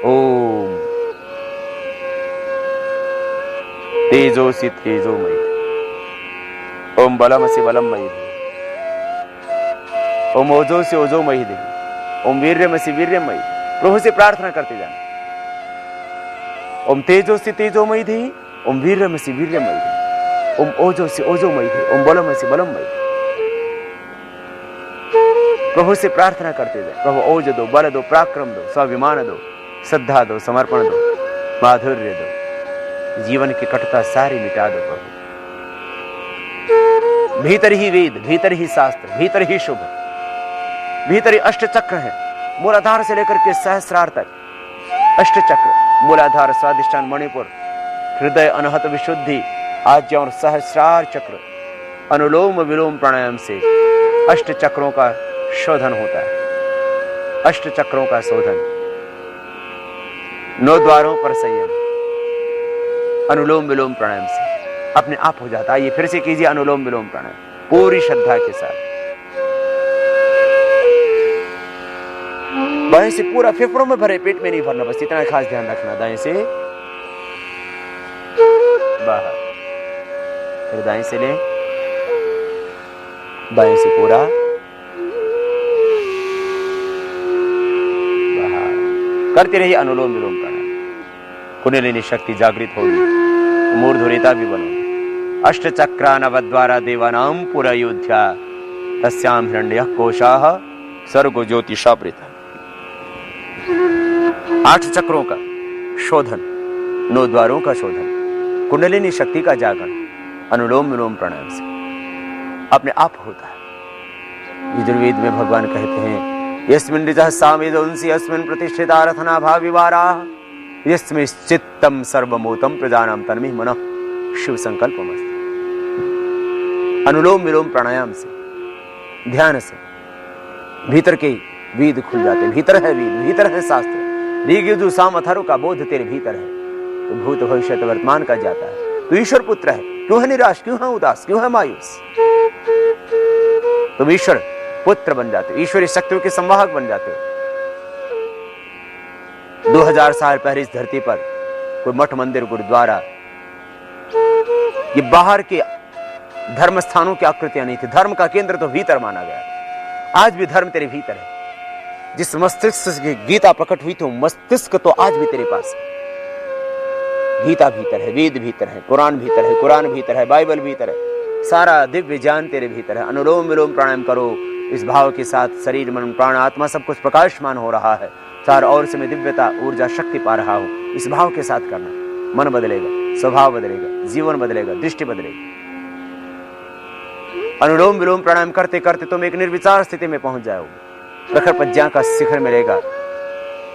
ओम तेजोसी तेजोमयी, ओम बलमसि बलमयी, ओम ओजोसी ओजोमयी दे, ओम वीर्यमसि वीर्यमयी। प्रभु से प्रार्थना करते जाना। ओम तेजोसी तेजोमयी दे, ओम वीर्यमसि वीर्यमयी दे, ओम ओजोसी ओजोमयी दे, ओम बलमसि बलमयी। प्रभु से प्रार्थना करते जाए, प्रभु ओज दो, बल दो, पराक्रम दो, स्वाभिमान दो, श्रद्धा दो, समर्पण दो, माधुर्य दो, जीवन की कटुता सारी मिटा दो प्रभु। भीतर ही वेद, भीतर ही शास्त्र, भीतर ही शुभ, भीतर ही अष्ट चक्र है, मूलाधार से लेकर के सहस्रार तक। अष्ट चक्र, मूलाधार, स्वादिष्ठान, मणिपुर, हृदय, अनहत, विशुद्धि, आज्ञा और सहस्रार चक्र अनुलोम विलोम प्राणायाम से अष्ट चक्रों का शोधन होता है। अष्ट चक्रों का शोधन, 9 द्वारों पर संयम, अनुलोम विलोम प्राणायाम से अपने आप हो जाता है। ये फिर से कीजिए अनुलोम विलोम प्राणायाम पूरी श्रद्धा के साथ। बाएं से पूरा फेफड़ों में भरे, पेट में नहीं भरना, बस इतना खास ध्यान रखना। दाएं से बाहर, फिर दाएं से ले, बाएं से पूरा बाहर। करते रहिए अनुलोम विलोम प्राणायाम। कुंडलिनी शक्ति जागृत होगी, मूर्धरेता भी बनोगी। अष्ट चक्रा नवद्वारा देवानाम पुरा योध्या तस्याम हिरण्यः कोशाः सर्गो ज्योतिषावृतः। 8 चक्रों का शोधन, 9 द्वारों का शोधन, कुंडलिनी शक्ति का जागरण अनुलोम विलोम प्राणायाम से अपने आप होता है। यजुर्वेद में भगवान कहते हैं यस्मिन् ऋजः सामेदंसि यस्मिन् प्रतिष्ठिता रथना भाविवाराः यस्मिन् चित्तम सर्वमूतं प्रजानां तन्मे मनः शिव संकल्पमस्तु। अनुलोम विलोम प्राणायाम से, ध्यान से भीतर के वेद खुल जाते हैं। भीतर है वेद, भीतर है शास्त्र, ऋग यजुः साम अथर्व का बोध तेरे भीतर है। तो भूत भविष्य वर्तमान का जाता है। तो ईश्वर पुत्र है, क्यों है निराश, क्यों है उदास, क्यों है मायूस? तुम ईश्वर पुत्र बन जाते हो, ईश्वरीय शक्तियों के संवाहक बन जाते हो। 2000 साल पहले इस धरती पर कोई मठ मंदिर गुरुद्वारा ये बाहर के धर्म स्थानों की आकृतियां नहीं थी। धर्म का केंद्र तो भीतर माना गया। आज भी धर्म तेरे भीतर है। जिस मस्तिष्क से गीता प्रकट हुई थी, मस्तिष्क तो आज भी तेरे पास है। गीता भीतर है, वेद भीतर है, कुरान भीतर है, कुरान भीतर है, बाइबल भीतर है, सारा दिव्य ज्ञान तेरे भीतर है। अनुलोम विलोम प्राणायाम करो इस भाव के साथ, शरीर मन प्राण आत्मा सब कुछ प्रकाशमान हो रहा है। चार ओर से मैं दिव्यता ऊर्जा शक्ति पा रहा हूं। इस भाव के साथ करना, मन बदलेगा, स्वभाव बदलेगा, जीवन बदलेगा, दृष्टि बदलेगी। अनुलोम विलोम प्राणायाम करते करते तुम एक निर्विचार स्थिति में पहुंच जाओगे। प्रखर प्रज्ञा का शिखर मिलेगा।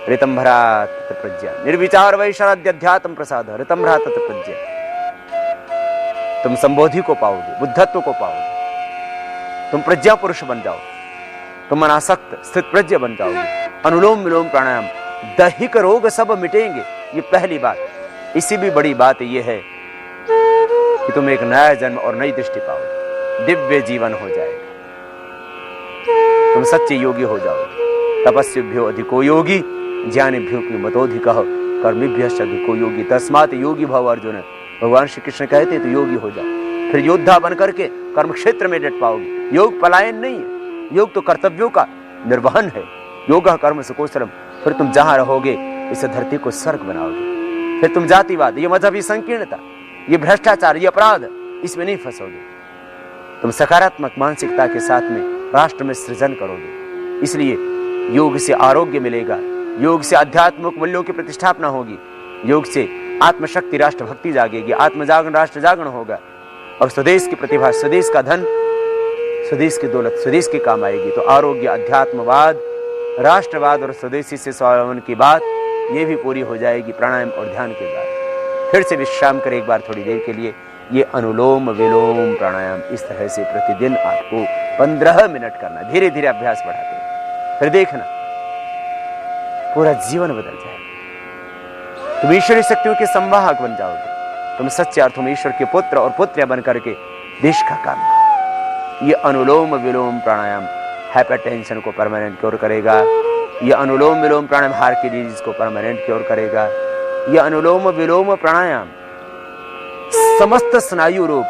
ऋतंभरा तत्र प्रज्ञा निर्विचार वैशाद्यात्म प्रसाद ऋतंभरा तत्र प्रज्ञा। तुम संबोधि को पाओगे, बुद्धत्व को पाओगे, तुम प्रज्ञा पुरुष बन जाओ, तुम अनासक्त स्थित प्रज्ञा बन जाओगे। अनुलोम विलोम प्राणायाम, दैहिक रोग सब मिटेंगे। ये पहली बात। इसी भी बड़ी बात यह है कि तुम एक नया जन्म और नई दृष्टि पाओगे, दिव्य जीवन हो जाएगा, तुम सच्चे योगी हो जाओगे। तपस्विभ्यो अधिको योगी ज्ञानिभ्यो मतोधिकः कर्मिभ्यश्च अधिको योगी तस्मात् योगी भव अर्जुन। भगवान श्री कृष्ण कहते तो योगी हो जाओ, फिर योद्धा बन करके कर्म क्षेत्र में डट पाओगे। योग पलायन नहीं है, योग तो कर्तव्यों का निर्वहन है। योगा कर्म सुकोसरम। फिर तुम जहां रहोगे इस धरती को स्वर्ग बनाओगे। फिर तुम जातिवाद, ये मजहबी संकीर्णता, ये भ्रष्टाचार, ये अपराध, इसमें नहीं फंसोगे। तुम सकारात्मक मानसिकता के साथ में राष्ट्र में सृजन करोगे। इसलिए योग से आरोग्य मिलेगा, योग से आध्यात्मिक मूल्यों की प्रतिष्ठापना होगी, योग से आत्मशक्ति राष्ट्र भक्ति जागेगी, आत्मजागरण राष्ट्र जागरण होगा, और स्वदेश की प्रतिभा, स्वदेश का धन, स्वदेश की दौलत स्वदेश के काम आएगी। तो आरोग्य, अध्यात्मवाद, राष्ट्रवाद और स्वदेशी से स्वावलंबन की बात ये भी पूरी हो जाएगी प्राणायाम और ध्यान के बाद। फिर से विश्राम करें एक बार थोड़ी देर के लिए। ये अनुलोम विलोम प्राणायाम इस तरह से प्रतिदिन आपको 15 मिनट करना, धीरे धीरे अभ्यास बढ़ाते हैं। फिर देखना पूरा जीवन बदल जाएगा। तुम ईश्वरीय शक्तियों के संवाहक बन जाओगे। तुम सच्चे अर्थों में ईश्वर के पुत्र और पुत्रियां बन करके देश का काम करो। ये अनुलोम विलोम प्राणायाम हाइपरटेंशन को परमानेंट क्योर करेगा। ये अनुलोम विलोम प्राणायाम हार्ट की डिजीज को परमानेंट क्योर करेगा। ये अनुलोम विलोम प्राणायाम समस्त स्नायु रोग,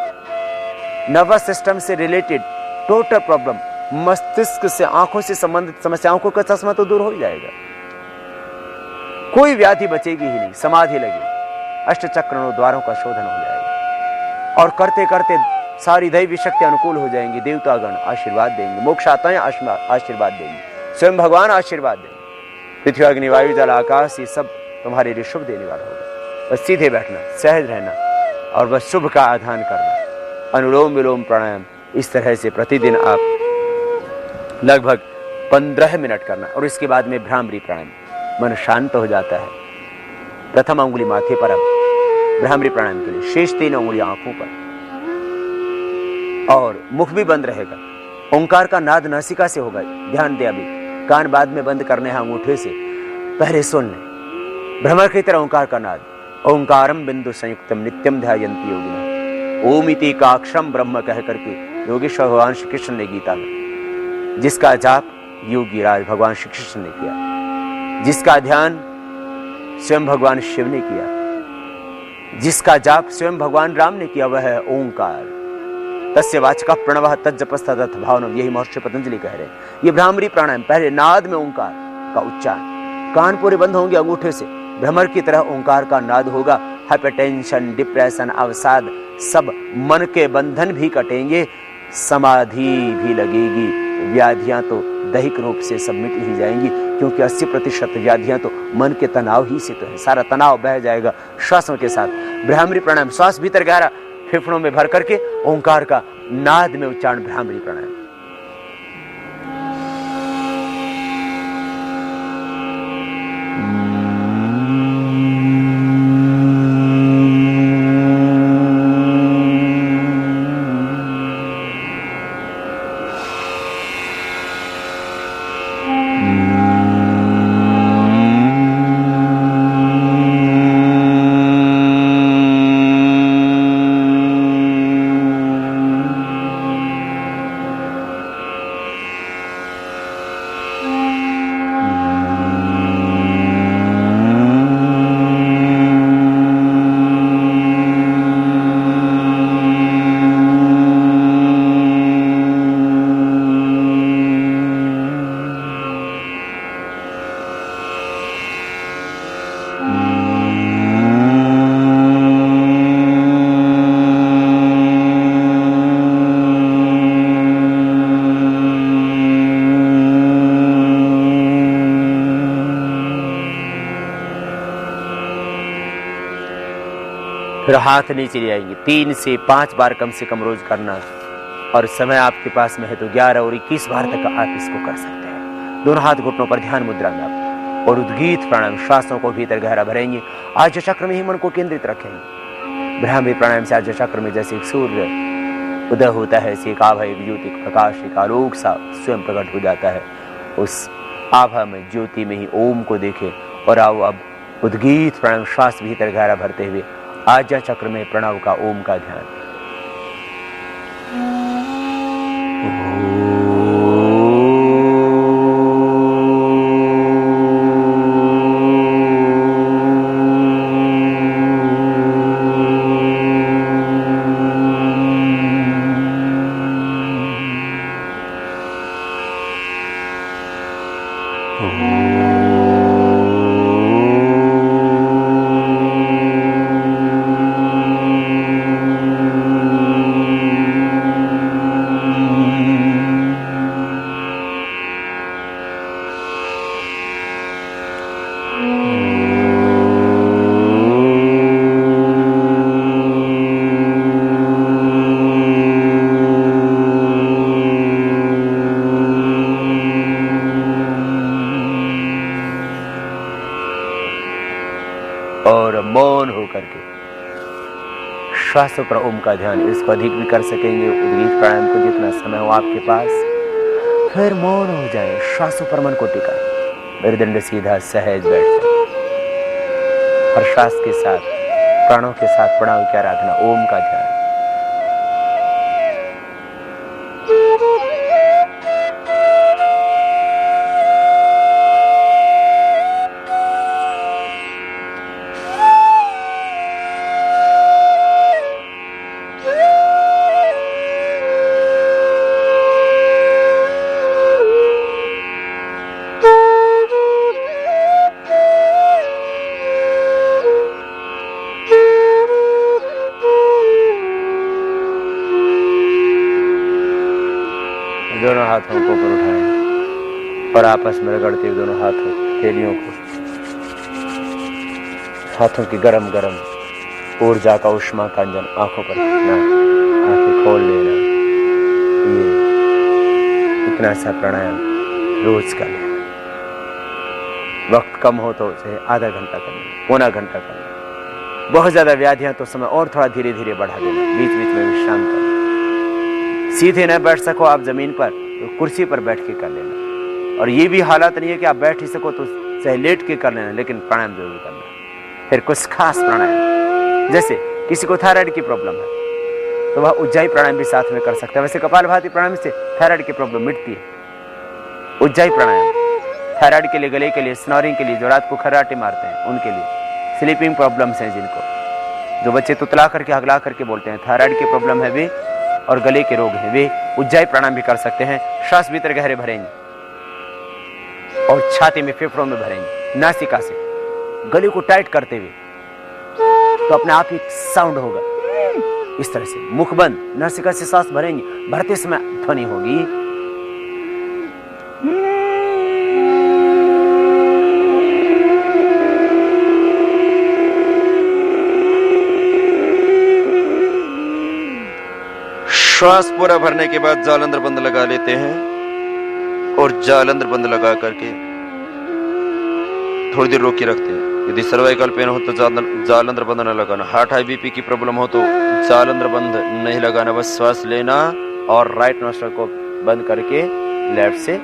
नर्वस सिस्टम से रिलेटेड टोटल प्रॉब्लम, मस्तिष्क से आंखों से संबंधित समस्याओं को चश्मा तो दूर हो जाएगा। कोई व्याधि बचेगी ही नहीं, समाधि लगेगी, अष्टचक्रों द्वारों का शोधन हो जाएगा। और करते करते सारी दैवी शक्ति अनुकूल हो जाएंगी। देवतागण आशीर्वाद देंगे, मोक्षाताएं आशीर्वाद देंगे, स्वयं भगवान आशीर्वाद देंगे। पृथ्वी अग्नि वायु जल आकाश ये सब तुम्हारे लिए शुभ देने वाला होगा। बस सीधे बैठना, सहज रहना और बस शुभ का आधान करना। अनुलोम विलोम प्राणायाम इस तरह से प्रतिदिन आप लगभग 15 मिनट करना। और इसके बाद में भ्रामरी प्राणायाम, मन शांत हो जाता है। प्रथम अंगुली माथे पर, अब भ्रामरी प्राणायाम के लिए शेष 3 अंगुलियां आंखों पर, और मुख भी बंद रहेगा। ओंकार का नाद नासिका से होगा। ध्यान दे, अभी कान बाद में बंद करने हैं अंगूठे से, पहले सुन ले। भ्रमर की तरह ओंकार का नाद, ओंकारम बिंदु संयुक्तम नित्यम ध्यायन्ति योगिनः, ओम इति एकाक्षरम ब्रह्म कह करके योगेश्वर भगवान श्री कृष्ण ने गीता में, जिसका जाप योगी राज भगवान श्री कृष्ण ने किया, जिसका ध्यान स्वयं भगवान शिव ने किया, जिसका जाप स्वयं भगवान राम ने किया, वह है ओंकार। तस्य वाचकः प्रणवः तज्जपस्तदथ भावनम, यही महर्षि पतंजलि कह रहे हैं। ये भ्रामरी प्राणायाम, पहले नाद में ओंकार का उच्चारण, कान पूरे बंद होंगे अंगूठे से, भ्रमर की तरह ओंकार का नाद होगा। हाइपरटेंशन, डिप्रेशन, अवसाद, सब मन के बंधन भी कटेंगे, समाधि भी लगेगी, व्याधियां तो दैहिक रूप से सब मिट ही जाएंगी, क्योंकि 80% व्याधियां तो मन के तनाव ही से तो है। सारा तनाव बह जाएगा श्वासों के साथ। भ्रामरी प्राणायाम, श्वास भीतर गहरा फेफड़ों में भर करके ओंकार का नाद में उच्चारण, भ्रामरी प्राणायाम। फिर हाथ नीचे ले आएंगे, 3 से 5 बार कम से कम रोज करना, और समय आपके पास में है तो 11 और 21 बार तक आप इसको कर सकते हैं। दोनों हाथ घुटनों पर ध्यान मुद्रा में आप, और उद्गीत प्राणायाम, श्वासों को भीतर गहरा भरेंगे, आज्य चक्र में ही मन को केंद्रित रखेंगे। भ्रामरी प्राणायाम से आज्य चक्र में जैसे एक सूर्य उदय होता है, ऐसे एक आभा, एक ज्योति, एक प्रकाश, एक आलोक सा स्वयं प्रकट हो जाता है। उस आभा में, ज्योति में ही ओम को देखें, और आओ अब उद्गीत प्राणायाम, श्वास भीतर गहरा भरते हुए आज्ञा चक्र में प्रणव का, ओम का ध्यान। और मौन होकर के श्वासों पर ओम का ध्यान, इसको अधिक भी कर सकेंगे उद्गीत प्राणायाम को, जितना समय हो आपके पास। फिर मौन हो जाए, श्वासों पर मन को टिकाए, मेरुदंड सीधा सहज बैठ जाए, हर श्वास के साथ, प्राणों के साथ प्रणव की आराधना, ओम का ध्यान। दोनों हाथों को ऊपर उठाएं और आपस में रगड़ते हुए दोनों हाथों हथेलियों को, हाथों की गरम गरम ऊर्जा का, उष्मा का अंजन आंखों पर रखना, आंखें खोल लेना। ये इतना सा प्राणायाम रोज का लेना, वक्त कम हो तो उसे आधा घंटा करना, पौना घंटा करना। बहुत ज्यादा व्याधियां तो समय और थोड़ा धीरे धीरे बढ़ा देना, बीच बीच में विश्राम करना। सीधे न बैठ सको आप जमीन पर तो कुर्सी पर बैठ के कर लेना। और ये भी हालत नहीं है कि आप बैठ ही सको तो चाहे लेट के कर लेना, लेकिन प्राणायाम जरूर करना। फिर कुछ खास प्राणायाम, जैसे किसी को थायराइड की प्रॉब्लम है तो वह उज्जाई प्राणायाम भी साथ में कर सकता है। वैसे कपालभाति प्राणायाम से थायराइड की प्रॉब्लम मिटती है। उज्जाई प्राणायाम थायराइड के लिए, गले के लिए, स्नोरिंग के लिए, जो रात को खर्राटे मारते हैं उनके लिए, स्लीपिंग प्रॉब्लम्स हैं जिनको, जो बच्चे तुतला करके हगला करके बोलते हैं, थायराइड की प्रॉब्लम है वे, और गले के रोग हैं वे उज्जाई प्राणायाम भी कर सकते हैं। श्वास भीतर गहरे भरेंगे और छाती में, फेफड़ों में भरेंगे नासिका से, गले को टाइट करते हुए, तो अपने आप ही साउंड होगा इस तरह से। मुख बंद, नासिका से सांस भरेंगे, भरते समय ध्वनि होगी। श्वास पूरा भरने के बाद जाल अंदर बंद लगा लेते हैं और जाल अंदर बंद लगा करके थोड़ी देर रोक के रखते हैं। यदि सर्वाइकल पेन हो तो जाल अंदर बंद न लगाना। हार्ट हाई बीपी की प्रॉब्लम हो तो जाल अंदर बंद नहीं लगाना, बस श्वास लेना और राइट नोस्ट्रल को बंद करके लेफ्ट से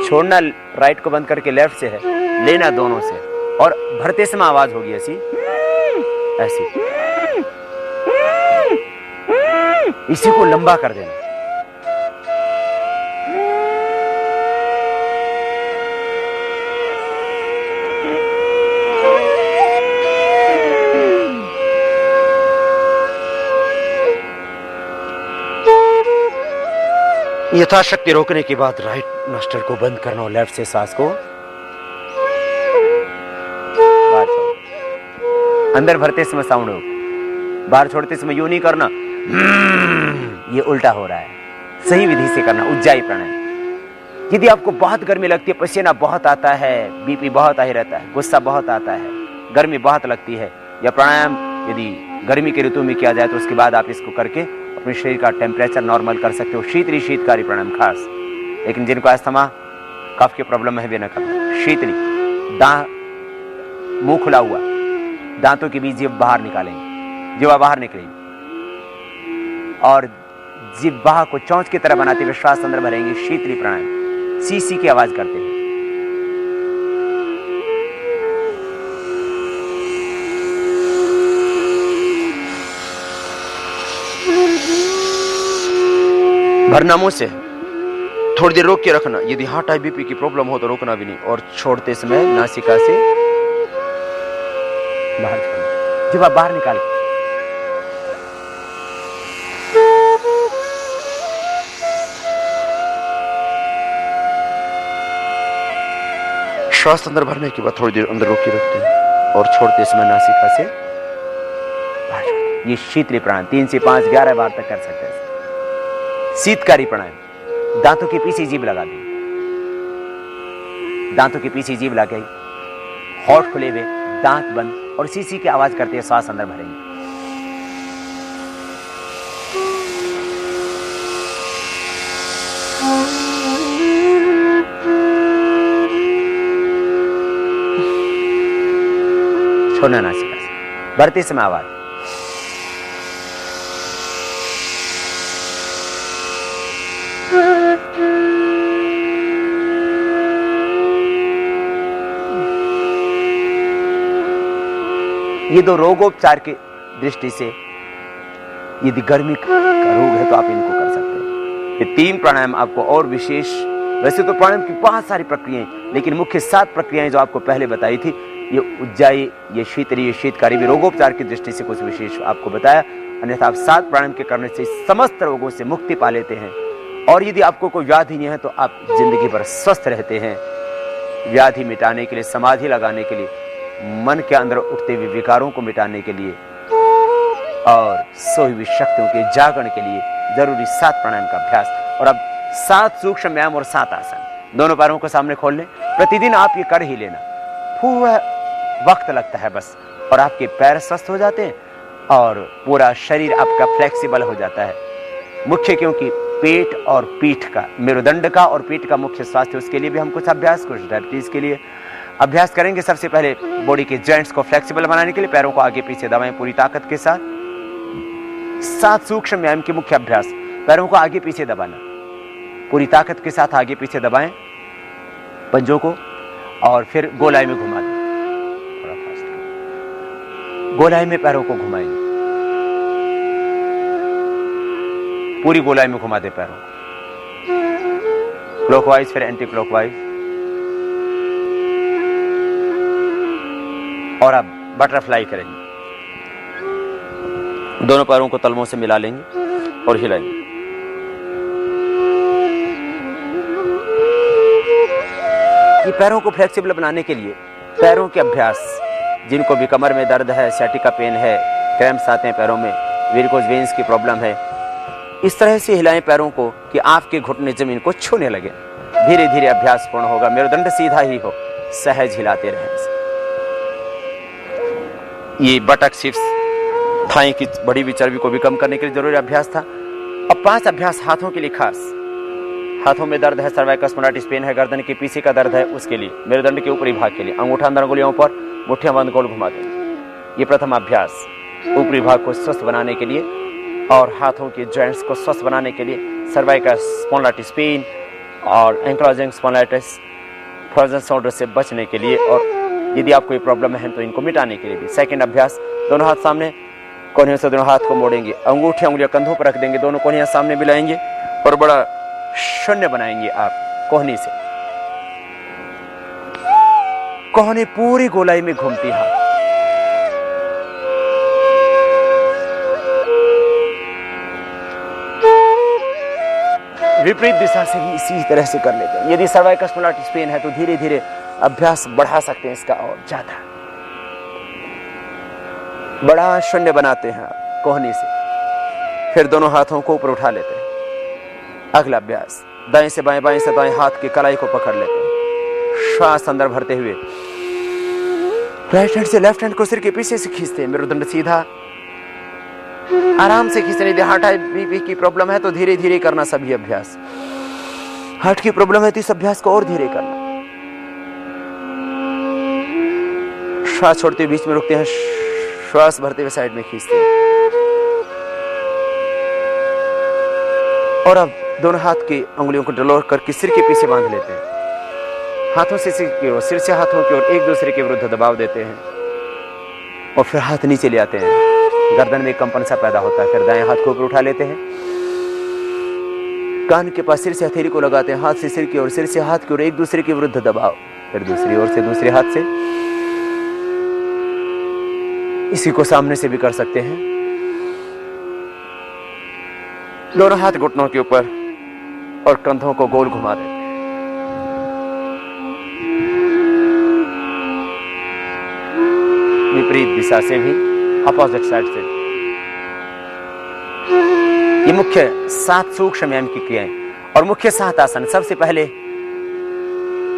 छोड़ना। राइट को बंद करके लेफ्ट से है, लेना दोनों से, और भरते समय आवाज होगी ऐसी ऐसी, इसी को लंबा कर देना। यथाशक्ति रोकने के बाद राइट नोस्ट्रल को बंद करना और लेफ्ट से सांस को बाहर छोड़ो। अंदर भरते समय साउंड हो, बाहर छोड़ते समय यूं नहीं करना, ये उल्टा हो रहा है। सही विधि से करना उज्जाई प्राणायाम। यदि आपको बहुत गर्मी लगती है, पसीना बहुत आता है, बीपी बहुत आ ही रहता है, गुस्सा बहुत आता है, गर्मी बहुत लगती है, या प्राणायाम यदि गर्मी के ऋतु में किया जाए तो उसके बाद आप इसको करके अपने शरीर का टेम्परेचर नॉर्मल कर सकते हो। शीतली शीतकारी प्राणायाम खास, लेकिन जिनको अस्थमा कफ की प्रॉब्लम है वे न करना। शीतली, मुंह खुला हुआ, दांतों के बीच जीभ बाहर निकालेंगे, जीवा बाहर निकलेगी और जिह्वा को चोंच की तरह बनाते हुए श्वास अंदर भरेंगे। शीतली प्राणायाम, सी सी की आवाज करते हैं। भरना मुंह से, थोड़ी देर रोक के रखना। यदि हार्ट हाई बीपी की प्रॉब्लम हो तो रोकना भी नहीं, और छोड़ते समय नासिका से बाहर छोड़ना, जिह्वा बाहर निकाल। श्वास अंदर भरने के बाद थोड़ी देर अंदर रोक के रखते हैं और छोड़ते समय नासिका से बाहर छोड़ते। ये शीतली प्राणायाम 3 से 5 11 बार तक कर सकते हैं। शीतकारी प्राणायाम, दांतों के पीछे जीभ लगा दें, दांतों के पीछे जीभ लगा, होठ खुले हुए, दांत बंद, और सीसी की आवाज करते हुए सांस अंदर भरेंगे। छोड़ना नासिका से, भरते समय आवाज। ये दो रोगोपचार की दृष्टि से, यदि गर्मी का रोग है तो आप इनको कर सकते हैं। ये 3 प्राणायाम आपको और विशेष, वैसे तो प्राणायाम की बहुत सारी प्रक्रियाएं, लेकिन मुख्य 7 प्रक्रियाएं जो आपको पहले बताई थी, ये उज्जाई, ये शीतली, ये शीतकारी भी रोगोपचार की दृष्टि से कुछ विशेष आपको बताया। अन्यथा आप 7 प्राणायाम के करने से समस्त रोगों से मुक्ति पा लेते हैं। और यदि आपको कोई व्याधि नहीं है तो आप जिंदगी भर स्वस्थ रहते हैं। व्याधि मिटाने के लिए, समाधि लगाने के लिए, मन के अंदर उठते हुए विकारों को मिटाने के लिए और सोई हुई शक्तियों के जागरण के लिए जरूरी 7 प्राणायाम का अभ्यास। और अब 7 सूक्ष्म व्यायाम और 7 आसन। दोनों पैरों को सामने खोल लें। प्रतिदिन आप ये कर ही लेना, पूरा वक्त लगता है बस, और आपके पैर स्वस्थ हो जाते हैं और पूरा शरीर आपका फ्लेक्सिबल हो जाता है। मुख्य क्योंकि पेट और पीठ का, मेरुदंड का और पीठ का मुख्य स्वास्थ्य, उसके लिए भी हम कुछ अभ्यास, कुछ डायबिटीज के लिए अभ्यास करेंगे। सबसे पहले बॉडी के जॉइंट्स को फ्लेक्सिबल बनाने के लिए पैरों को आगे पीछे दबाएं पूरी ताकत के साथ। 7 सूक्ष्म व्यायाम के मुख्य अभ्यास। पैरों को आगे पीछे दबाना, पूरी ताकत के साथ आगे पीछे दबाएं पंजों को, और फिर गोलाई में घुमा दें। थोड़ा फास्ट, गोलाई में पैरों को घुमाएंगे, पूरी गोलाई में घुमा दें पैरों को, क्लॉकवाइज फिर एंटी क्लॉकवाइज। और अब बटरफ्लाई करेंगे, दोनों पैरों को तलवों से मिला लेंगे और हिलाएंगे। ये पैरों को फ्लेक्सिबल बनाने के लिए पैरों के अभ्यास, जिनको भी कमर में दर्द है, सैटिका पेन है, क्रैम्प्स आते हैं पैरों में, वेरिकोज वेन्स की प्रॉब्लम है, इस तरह से हिलाएं पैरों को कि आपके घुटने जमीन को छूने लगे। धीरे धीरे अभ्यास पूर्ण होगा, मेरुदंड सीधा ही हो, सहज हिलाते रहें। ये बटक सिप्स थाई की बड़ी हुई चर्बी को भी कम करने के लिए जरूरी अभ्यास था। अब 5 अभ्यास हाथों के लिए खास। हाथों में दर्द है, सर्वाइकल स्पॉन्डिलाइटिस पेन है, गर्दन के पीछे का दर्द है, उसके लिए मेरुदंड के ऊपरी भाग के लिए अंगूठा अंदर अंगुलियों पर, मुट्ठियां बंद गोल घुमा देंगे। ये प्रथम अभ्यास ऊपरी भाग को स्वस्थ बनाने के लिए और हाथों के जॉइंट्स को स्वस्थ बनाने के लिए, सर्वाइकल स्पॉन्डिलाइटिस पेन और एंक्लोजिंग स्पॉन्डिलाइटिस, फ्रोजन शोल्डर से बचने के लिए, और यदि आपको ये प्रॉब्लम है तो इनको मिटाने के लिए भी। सेकंड अभ्यास, दोनों हाथ सामने, कोहनियों से दोनों हाथ को मोड़ेंगे, अंगूठे उंगलियां कंधों पर रख देंगे, दोनों कोहनियां सामने मिलाएंगे और बड़ा शून्य बनाएंगे आप कोहनी से। कोहनी पूरी गोलाई में घूमती है। विपरीत दिशा से भी इसी तरह से कर लेते हैं। यदि सर्वाइकल स्पॉन्डिलाइटिस पेन है तो धीरे धीरे अभ्यास बढ़ा सकते हैं इसका और ज्यादा। बड़ा शून्य बनाते हैं कोहनी से, फिर दोनों हाथों को ऊपर उठा लेते हैं। अगला अभ्यास, दाएं से बाएं, बाएं से दाएं हाथ की कलाई को पकड़ लेते हैं, श्वास अंदर भरते हुए राइट हैंड से लेफ्ट हैंड को सिर के पीछे से खींचते हैं, मेरुदंड सीधा, आराम से खींचते। यदि हार्ट बीपी की प्रॉब्लम है तो धीरे धीरे करना सभी अभ्यास। हार्ट की प्रॉब्लम है तो इस अभ्यास को और धीरे करना। श्वास छोड़ते हुए बीच में रुकते हैं, श्वास भरते हुए साइड में खींचते हैं। और अब दोनों हाथ की अंगुलियों को डलोर करके सिर के पीछे बांध लेते हैं, हाथों से सिर की ओर, सिर से हाथों की ओर एक दूसरे के विरुद्ध दबाव देते हैं और फिर हाथ नीचे ले आते हैं। गर्दन में कंपन सा पैदा होता है, फिर दाएं हाथ को ऊपर उठा लेते हैं, कान के पास सिर से हथेली को लगाते हैं, हाथ से सिर की ओर, सिर से हाथ की ओर, एक दूसरे के विरुद्ध दबाव, फिर दूसरी ओर से दूसरे हाथ से। इसी को सामने से भी कर सकते हैं। दोनों हाथ घुटनों के ऊपर और कंधों को गोल घुमा देते हैं। विपरीत दिशा से भी, अपोजिट साइड से। ये मुख्य 7 सूक्ष्म व्यायाम की क्रियाएं और मुख्य 7 आसन। सबसे पहले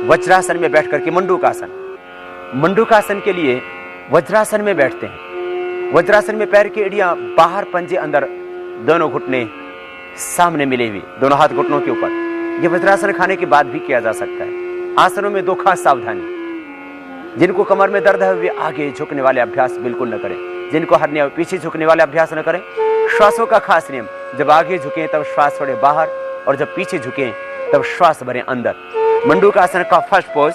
वज्रासन में बैठ करके मंडूकासन। मंडूकासन के लिए वज्रासन में बैठते हैं। वज्रासन में पैर की एड़ियां बाहर, पंजे अंदर, दोनों घुटने सामने मिले हुए, दोनों हाथ घुटनों के ऊपर। यह वज्रासन खाने के बाद भी किया जा सकता है। आसनों में 2 खास सावधानी। जिनको कमर में दर्द है वे आगे झुकने वाले अभ्यास बिल्कुल न करें। जिनको हरनिया पीछे झुकने वाले अभ्यास न करें। श्वासों का खास नियम, जब आगे झुके तब श्वास छोड़े बाहर, और जब पीछे झुके तब श्वास भरें अंदर। मंडूकासन का फर्स्ट पोज,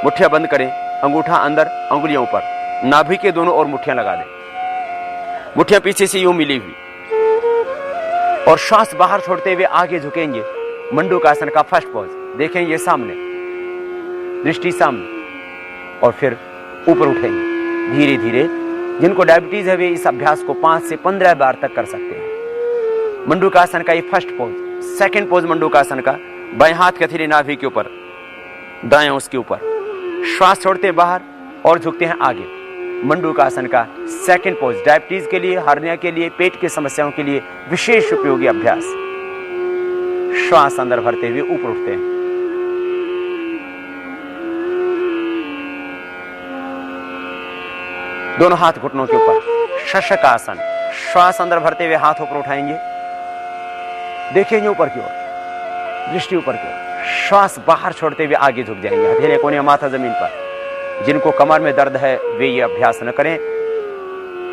मुट्ठियां बंद करें, अंगूठा अंदर, अंगुलियों ऊपर, नाभि के दोनों ओर मुट्ठियां लगा दें, मुट्ठियां पीछे से यूं मिली हुई, और श्वास बाहर छोड़ते हुए आगे झुकेंगे। मंडूकासन का फर्स्ट पोज, देखें ये सामने, दृष्टि सामने, और फिर ऊपर उठेंगे धीरे धीरे। जिनको डायबिटीज है वे इस अभ्यास को 5 से 15 बार तक कर सकते हैं। मंडूकासन का ये फर्स्ट पोज। सेकंड पोज मंडूकासन का, बाएं हाथ की हथेली नाभि के ऊपर, दाएं उसके ऊपर, श्वास छोड़ते हैं बाहर और झुकते हैं आगे। मंडूकासन का सेकंड पोज डायबिटीज के लिए, हार्निया के लिए, पेट की समस्याओं के लिए विशेष उपयोगी अभ्यास। श्वास अंदर भरते हुए ऊपर उठते हैं। दोनों हाथ घुटनों के ऊपर, शशक आसन। श्वास अंदर भरते हुए हाथ ऊपर उठाएंगे, देखेंगे ऊपर की ओर, दृष्टि ऊपर की ओर। श्वास बाहर छोड़ते हुए आगे झुक जाएंगे, हथेली कोहनियां माथा जमीन पर। जिनको कमर में दर्द है वे ये अभ्यास न करें।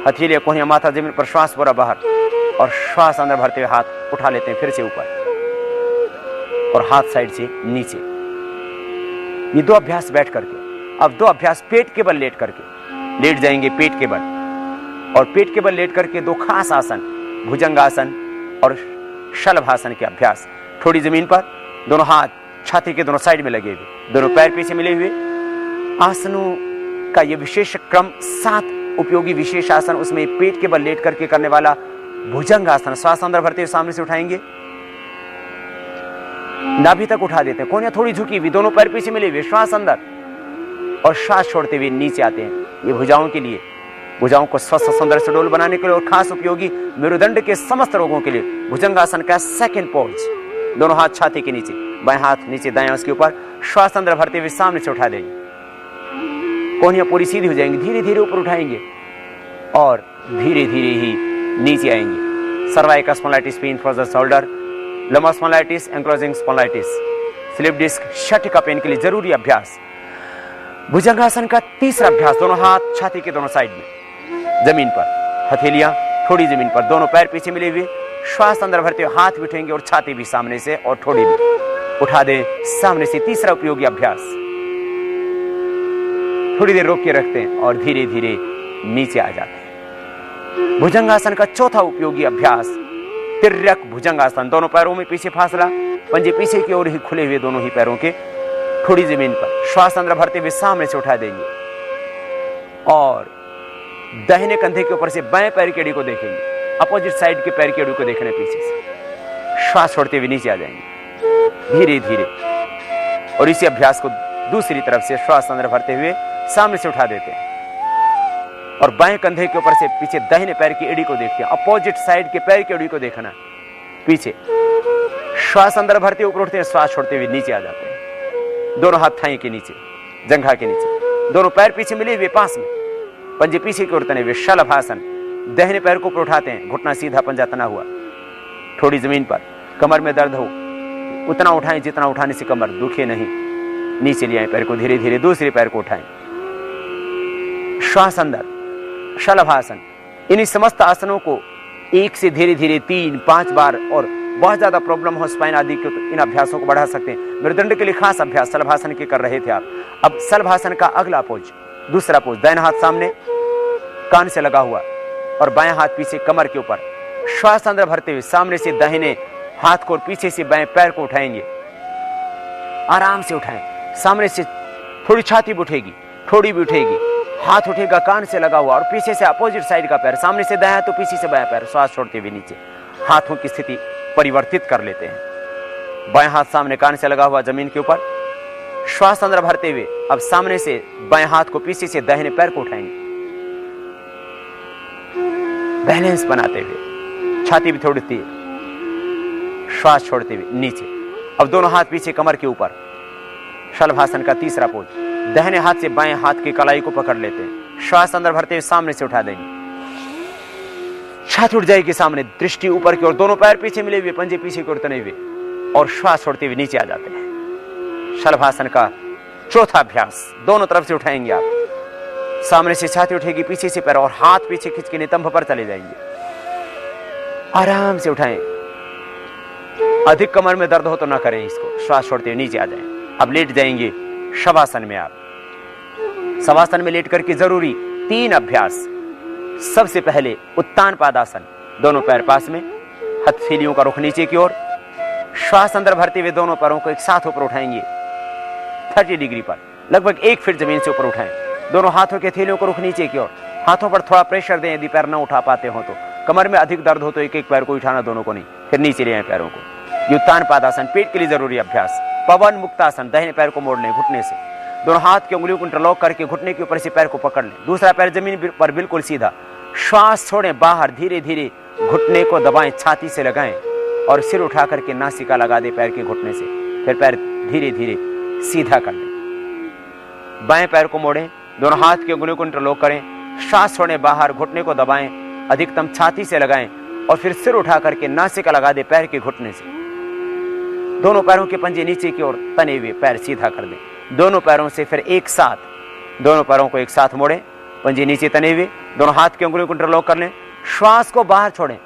हथेली कोहनियां माथा जमीन पर, श्वास पूरा बाहर, और श्वास अंदर भरते हुए हाथ उठा लेते हैं फिर से ऊपर और हाथ साइड से नीचे। ये 2 अभ्यास बैठ करके। अब 2 अभ्यास पेट के बल लेट करके। लेट जाएंगे पेट के बल, और पेट के बल लेट करके 2 खास आसन, भुजंगासन और शलभासन के अभ्यास। थोड़ी जमीन पर, दोनों हाथ छाती के दोनों साइड में लगे हुए, दोनों पैर पीछे मिले हुए। आसनों का यह विशेष क्रम 7 उपयोगी विशेष आसन, उसमें पेट के बल लेट करके करने वाला भुजंगासन। श्वास अंदर भरते हुए सामने से उठाएंगे, नाभि तक उठा देते हैं, कोहनियां थोड़ी झुकी हुई, दोनों पैर पीछे मिले हुए, श्वास अंदर और श्वास छोड़ते हुए नीचे आते हैं। ये भुजाओं के लिए, भुजाओं को स्वस्थ सुंदर सुडौल बनाने के लिए और खास उपयोगी मेरुदंड के समस्त रोगों के लिए भुजंगासन का सेकंड पोज। दोनों हाथ छाती के नीचे, बाएं हाथ नीचे, दाएं उसके ऊपर। श्वास अंदर भरते हुए सामने से उठा देंगे, कोहनियां पूरी सीधी हो जाएंगी। धीरे धीरे ऊपर उठाएंगे और धीरे धीरे ही नीचे आएंगे। Cervical spondylitis, pain for the shoulder, lumbar spondylitis, ankylosing spondylitis, slip disc, sciatica pain के लिए जरूरी अभ्यास। भुजंगासन का तीसरा अभ्यास, दोनों हाथ छाती के दोनों साइड में, जमीन पर, हथेलियां थोड़ी जमीन पर, दोनों पैर पीछे मिले हुए। श्वास अंदर भरते हुए हाथ भी उठेंगे और छाती भी सामने से और थोड़ी भी उठा दे सामने से। तीसरा उपयोगी अभ्यास। थोड़ी देर रोक के रखते हैं और धीरे धीरे नीचे आ जाते हैं। भुजंगासन का चौथा उपयोगी अभ्यास, तिर्यक भुजंगासन। दोनों पैरों में पीछे फासला, पंजे पीछे की ओर ही खुले हुए दोनों ही पैरों के, थोड़ी जमीन पर। श्वास अंदर भरते हुए सामने से उठा देंगे और दाहिने कंधे के ऊपर से बाएं पैर की एड़ी को देखेंगे, अपोजिट साइड के पैर की एड़ी को देखना पीछे से। श्वास छोड़ते हुए नीचे आ जाएंगे धीरे धीरे। और इसी अभ्यास को दूसरी तरफ से श्वास अंदर भरते हुए सामने से उठा देते हैं और बाएं कंधे के ऊपर से पीछे दाहिने पैर की एड़ी को देखते हैं, अपोजिट साइड के पैर की एड़ी को देखना पीछे। श्वास अंदर भरते हुए ऊपर उठते हैं, श्वास छोड़ते हुए नीचे आ जाते हैं। दोनों हाथ थाई के नीचे, जंघा के नीचे, दोनों पैर पीछे मिले हुए पास में, पंजे पीछे की ओर तने हुए, शलभासन। दाहिने पैर को ऊपर उठाते हैं, घुटना सीधा, पंजा तना हुआ, थोड़ी जमीन पर। कमर में दर्द हो उतना उठाएं जितना उठाने से कमर दुखे नहीं। नीचे ले आए पैर को, धीरे धीरे दूसरे पैर को उठाएं। श्वास अंदर, शलभासन। इन्हीं समस्त आसनों को एक से धीरे धीरे 3-5 बार, और बहुत ज्यादा प्रॉब्लम हो स्पाइन आदि की तो इन अभ्यासों को बढ़ा सकते हैं। मेरुदंड के लिए खास अभ्यास शलभासन के कर रहे थे आप। अब शलभासन का अगला पोज, दूसरा पोज, दाहिना हाथ सामने कान से लगा हुआ और बाएं हाथ पीछे कमर के ऊपर। श्वास अंदर भरते हुए सामने से दाहिने हाथ को और पीछे से बाएं पैर को उठाएंगे, आराम से उठाएं। सामने से थोड़ी छाती भी उठेगी, थोड़ी भी उठेगी, हाथ उठेगा कान से लगा हुआ और पीछे से अपोजिट साइड का पैर, सामने से दायां तो पीछे से बायां पैर। श्वास छोड़ते हुए नीचे, हाथों की स्थिति परिवर्तित कर लेते हैं। बाएं हाथ सामने कान से लगा हुआ जमीन के ऊपर। श्वास अंदर भरते हुए अब सामने से बाएं हाथ को पीछे से दाहिने पैर को उठाएंगे, बैलेंस बनाते हुए, छाती भी थोड़ी उठती है। श्वास छोड़ते हुए नीचे। अब दोनों हाथ पीछे कमर के ऊपर। शलभासन का तीसरा पोज, दाहिने हाथ से बाएं हाथ की कलाई को पकड़ लेते हैं। श्वास अंदर भरते हुए सामने से उठा देंगे, छाती उठ जाएगी सामने, दृष्टि ऊपर की ओर, दोनों पैर पीछे मिले हुए, पंजे पीछे की ओर तने हुए और श्वास छोड़ते हुए नीचे आ जाते हैं। शलभासन का चौथा अभ्यास, दोनों तरफ से उठाएंगे आप। सामने से छाती उठेगी, पीछे से पैर और हाथ पीछे खींच के नितंब पर चले जाएंगे। आराम से उठाएं। अधिक कमर में दर्द हो तो ना करें इसको। श्वास छोड़ते हुए नीचे आ जाएं। अब लेट जाएंगे शवासन में आप। शवासन में लेट करके जरूरी 3 अभ्यास। सबसे पहले उत्तान पादासन, दोनों पैर पास में, हथेलियों का रुख नीचे की ओर। श्वास अंदर भरते हुए दोनों पैरों को एक साथ ऊपर उठाएंगे 30 डिग्री पर, लगभग 1 फीट जमीन से ऊपर उठाएं। दोनों हाथों के हथेलियों को रुख नीचे की ओर। हाथों पर थोड़ा प्रेशर दें यदि पैर न उठा पाते हो तो। कमर में अधिक दर्द हो तो एक एक पैर को उठाना, दोनों को नहीं, फिर नीचे ले आए पैरों को। उत्तान पादासन पेट के लिए जरूरी अभ्यास। पवन मुक्तासन, दाहिने पैर को मोड़ लें घुटने से, दोनों हाथ की उंगलियों को इंटरलॉक करके घुटने के ऊपर से पैर को पकड़ लें, दूसरा पैर जमीन पर बिल्कुल सीधा। श्वास छोड़ें बाहर, धीरे धीरे घुटने को दबाएं, छाती से लगाएं और सिर उठा करके नासिका लगा दे पैर के घुटने से, फिर पैर धीरे धीरे सीधा कर लें। बाएं पैर को मोड़ें, दोनों हाथ की उंगलियों को इंटरलॉक करें, श्वास छोड़ें बाहर, घुटने को दबाएं, अधिकतम छाती से लगाएं और फिर सिर उठा करके नासिका लगा दे पैर के घुटने से। दोनों पैरों के पंजे नीचे की ओर तने हुए, पैर सीधा कर दें। दोनों पैरों से फिर एक साथ, दोनों पैरों को एक साथ मोड़ें, पंजे नीचे तने हुए, दोनों हाथ की उंगलियों को इंटरलॉक कर लें। श्वास को बाहर छोड़ें,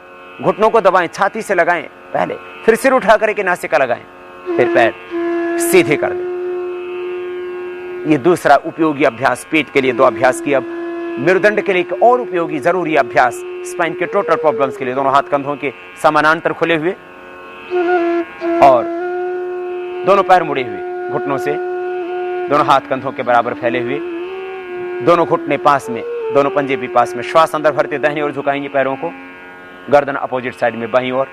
घुटनों को दबाएं, छाती से लगाएं पहले, फिर सिर उठा करके नासिका लगाएं, फिर पैर सीधे कर दें। ये दूसरा उपयोगी अभ्यास पेट के लिए 2 अभ्यास की। अब मेरुदंड के लिए एक और उपयोगी जरूरी अभ्यास, स्पाइन के टोटल प्रॉब्लम्स के लिए, दोनों हाथ कंधों के समानांतर खुले हुए और दोनों पैर मुड़े हुए, घुटनों से दोनों हाथ कंधों के बराबर फैले हुए, दोनों घुटने पास में, दोनों पंजे भी पास में। श्वास अंदर भरते दाहिनी ओर झुकाएंगे पैरों को, गर्दन अपोजिट साइड में बाईं ओर,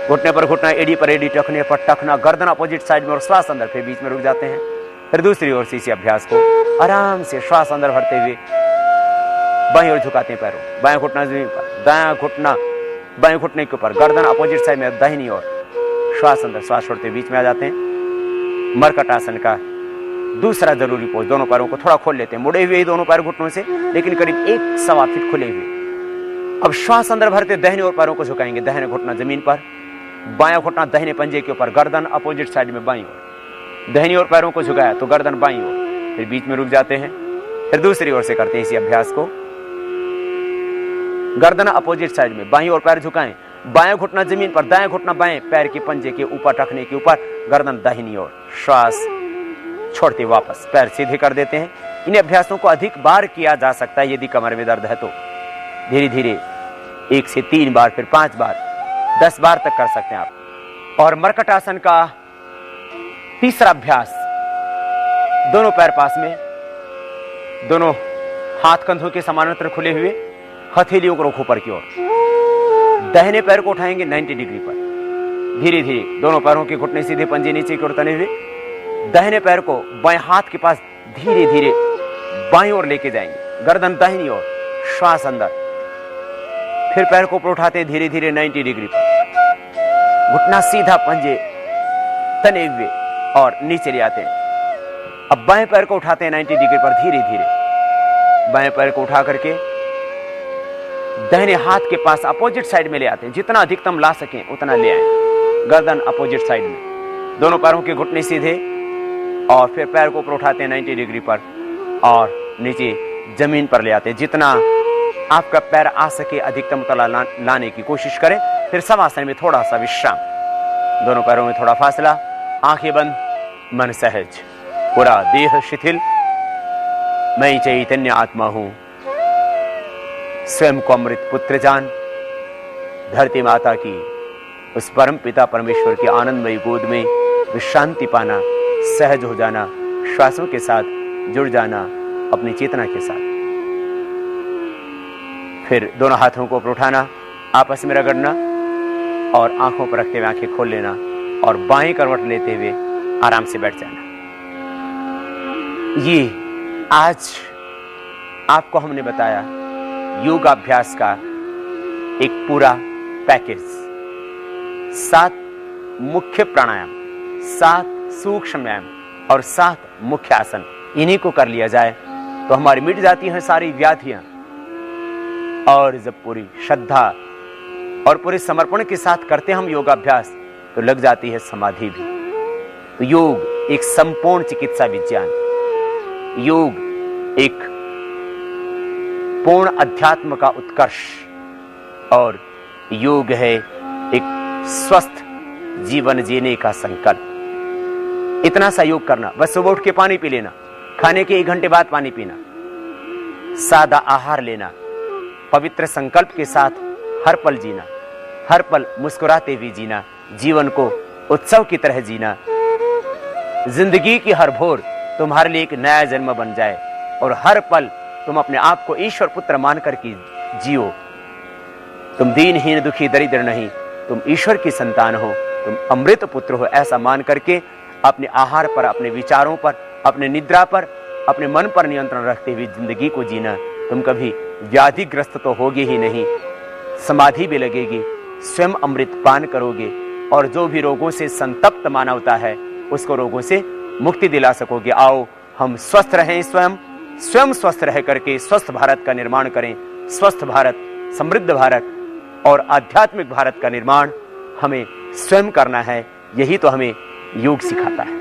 घुटने पर घुटना, एडी पर एडी, टखने पर टखना, गर्दन अपोजिट साइड में और श्वास अंदर, फिर बीच में रुक जाते हैं। फिर दूसरी ओर से इसी अभ्यास को आराम से श्वास अंदर भरते हुए बाईं ओर झुकाते हैं पैरों, बायां घुटना जमीन पर, दायां घुटना बाएं घुटने के ऊपर, गर्दन अपोजिट साइड में दाहिनी ओर, श्वास अंदर, श्वास छोड़ते बीच में आ जाते हैं। मरकट आसन का दूसरा जरूरी पोज, दोनों पैरों को थोड़ा खोल लेते हैं, मुड़े हुए ही दोनों पैर घुटनों से, लेकिन करीब 1-1.25 फीट खुले हुए। अब श्वास अंदर भरते दाहिने ओर पैरों को झुकाएंगे, दाहिने घुटना जमीन पर, बायां घुटना दाहिने पंजे के ऊपर, गर्दन अपोजिट साइड में बाईं ओर, दाहिनी ओर पैरों को झुकाया तो गर्दन बाईं ओर, फिर बीच में रुक जाते हैं। फिर दूसरी ओर से करते हैं इसी अभ्यास को, गर्दन अपोजिट साइड में, बाईं ओर पैर झुकाएं, बायां घुटना जमीन पर, दायां घुटना बाएं पैर के पंजे के ऊपर, टखने के ऊपर, गर्दन दाहिनी ओर, श्वास छोड़ते वापस पैर सीधे कर देते हैं। इन अभ्यासों को अधिक बार किया जा सकता है यदि कमर में दर्द है तो, धीरे धीरे 1 से 3 बार, फिर 5 बार, 10 बार तक कर सकते हैं आप। और मरकट आसन का तीसरा अभ्यास, दोनों पैर पास में, दोनों हाथ कंधों के समानांतर खुले हुए, हथेलियों को रखो ऊपर की ओर, दाहिने पैर को उठाएंगे 90 डिग्री पर, धीरे धीरे दोनों पैरों के घुटने सीधे, पंजे नीचे की ओर तने हुए, दाहिने पैर को बाएं हाथ के पास धीरे धीरे बाईं ओर लेके जाएंगे, गर्दन दाहिनी ओर, श्वास अंदर, फिर पैर को ऊपर उठाते हैं धीरे धीरे 90 डिग्री पर, घुटना सीधा, पंजे तने हुए और नीचे ले आते हैं। अब बाएं पैर को उठाते हैं 90 डिग्री पर, धीरे धीरे बाएं पैर को उठा करके दाहिने हाथ के पास अपोजिट साइड में ले आते हैं, जितना अधिकतम ला सकें उतना ले आए, गर्दन अपोजिट साइड में, दोनों पैरों के घुटने सीधे और फिर पैर को ऊपर उठाते हैं 90 डिग्री पर और नीचे जमीन पर ले आते हैं। जितना आपका पैर आ सके अधिकतम उतना लाने की कोशिश करें। फिर शवासन में थोड़ा सा विश्राम, दोनों पैरों में थोड़ा फासला, आंखें बंद, मन सहज, पूरा देह शिथिल। मैं चैतन्य आत्मा हूं, स्वयं को अमृत पुत्र जान, धरती माता की उस परम पिता परमेश्वर की आनंदमयी गोद में विश्रांति पाना, सहज हो जाना, श्वासों के साथ जुड़ जाना अपनी चेतना के साथ। फिर दोनों हाथों को ऊपर उठाना, आपस में रगड़ना और आंखों पर रखते हुए आंखें खोल लेना और बाएं करवट लेते हुए आराम से बैठ जाना। ये आज आपको हमने बताया योगाभ्यास का एक पूरा पैकेज, 7 मुख्य प्राणायाम, 7 सूक्ष्म व्यायाम और 7 मुख्य आसन। इन्हीं को कर लिया जाए तो हमारी मिट जाती हैं सारी व्याधियां, और जब पूरी श्रद्धा और पूरे समर्पण के साथ करते हैं हम योगाभ्यास तो लग जाती है समाधि भी। तो योग एक संपूर्ण चिकित्सा विज्ञान, योग एक पूर्ण अध्यात्म का उत्कर्ष, और योग है एक स्वस्थ जीवन जीने का संकल्प। इतना सा योग करना, बस सुबह उठ के पानी पी लेना, खाने के 1 घंटे बाद पानी पीना, सादा आहार लेना, पवित्र संकल्प के साथ हर पल जीना, हर पल मुस्कुराते हुए जीना, जीवन को उत्सव की तरह जीना, जिंदगी की हर भोर तुम्हारे लिए एक नया जन्म बन जाए और हर पल तुम अपने आप को ईश्वर पुत्र मानकर के जियो। तुम दीनहीन दुखी दरिद्र नहीं, तुम ईश्वर की संतान हो, तुम अमृत पुत्र हो, ऐसा मान करके अपने आहार पर, अपने विचारों पर, अपने निद्रा पर, अपने मन पर नियंत्रण रखते हुए जिंदगी को जीना। तुम कभी व्याधिग्रस्त तो होगे ही नहीं, समाधि भी लगेगी, स्वयं अमृत पान करोगे और जो भी रोगों से संतप्त मानवता है उसको रोगों से मुक्ति दिला सकोगे। आओ हम स्वस्थ रहें, स्वयं स्वस्थ रह करके स्वस्थ भारत का निर्माण करें। स्वस्थ भारत, समृद्ध भारत और आध्यात्मिक भारत का निर्माण हमें स्वयं करना है। यही तो हमें योग सिखाता है।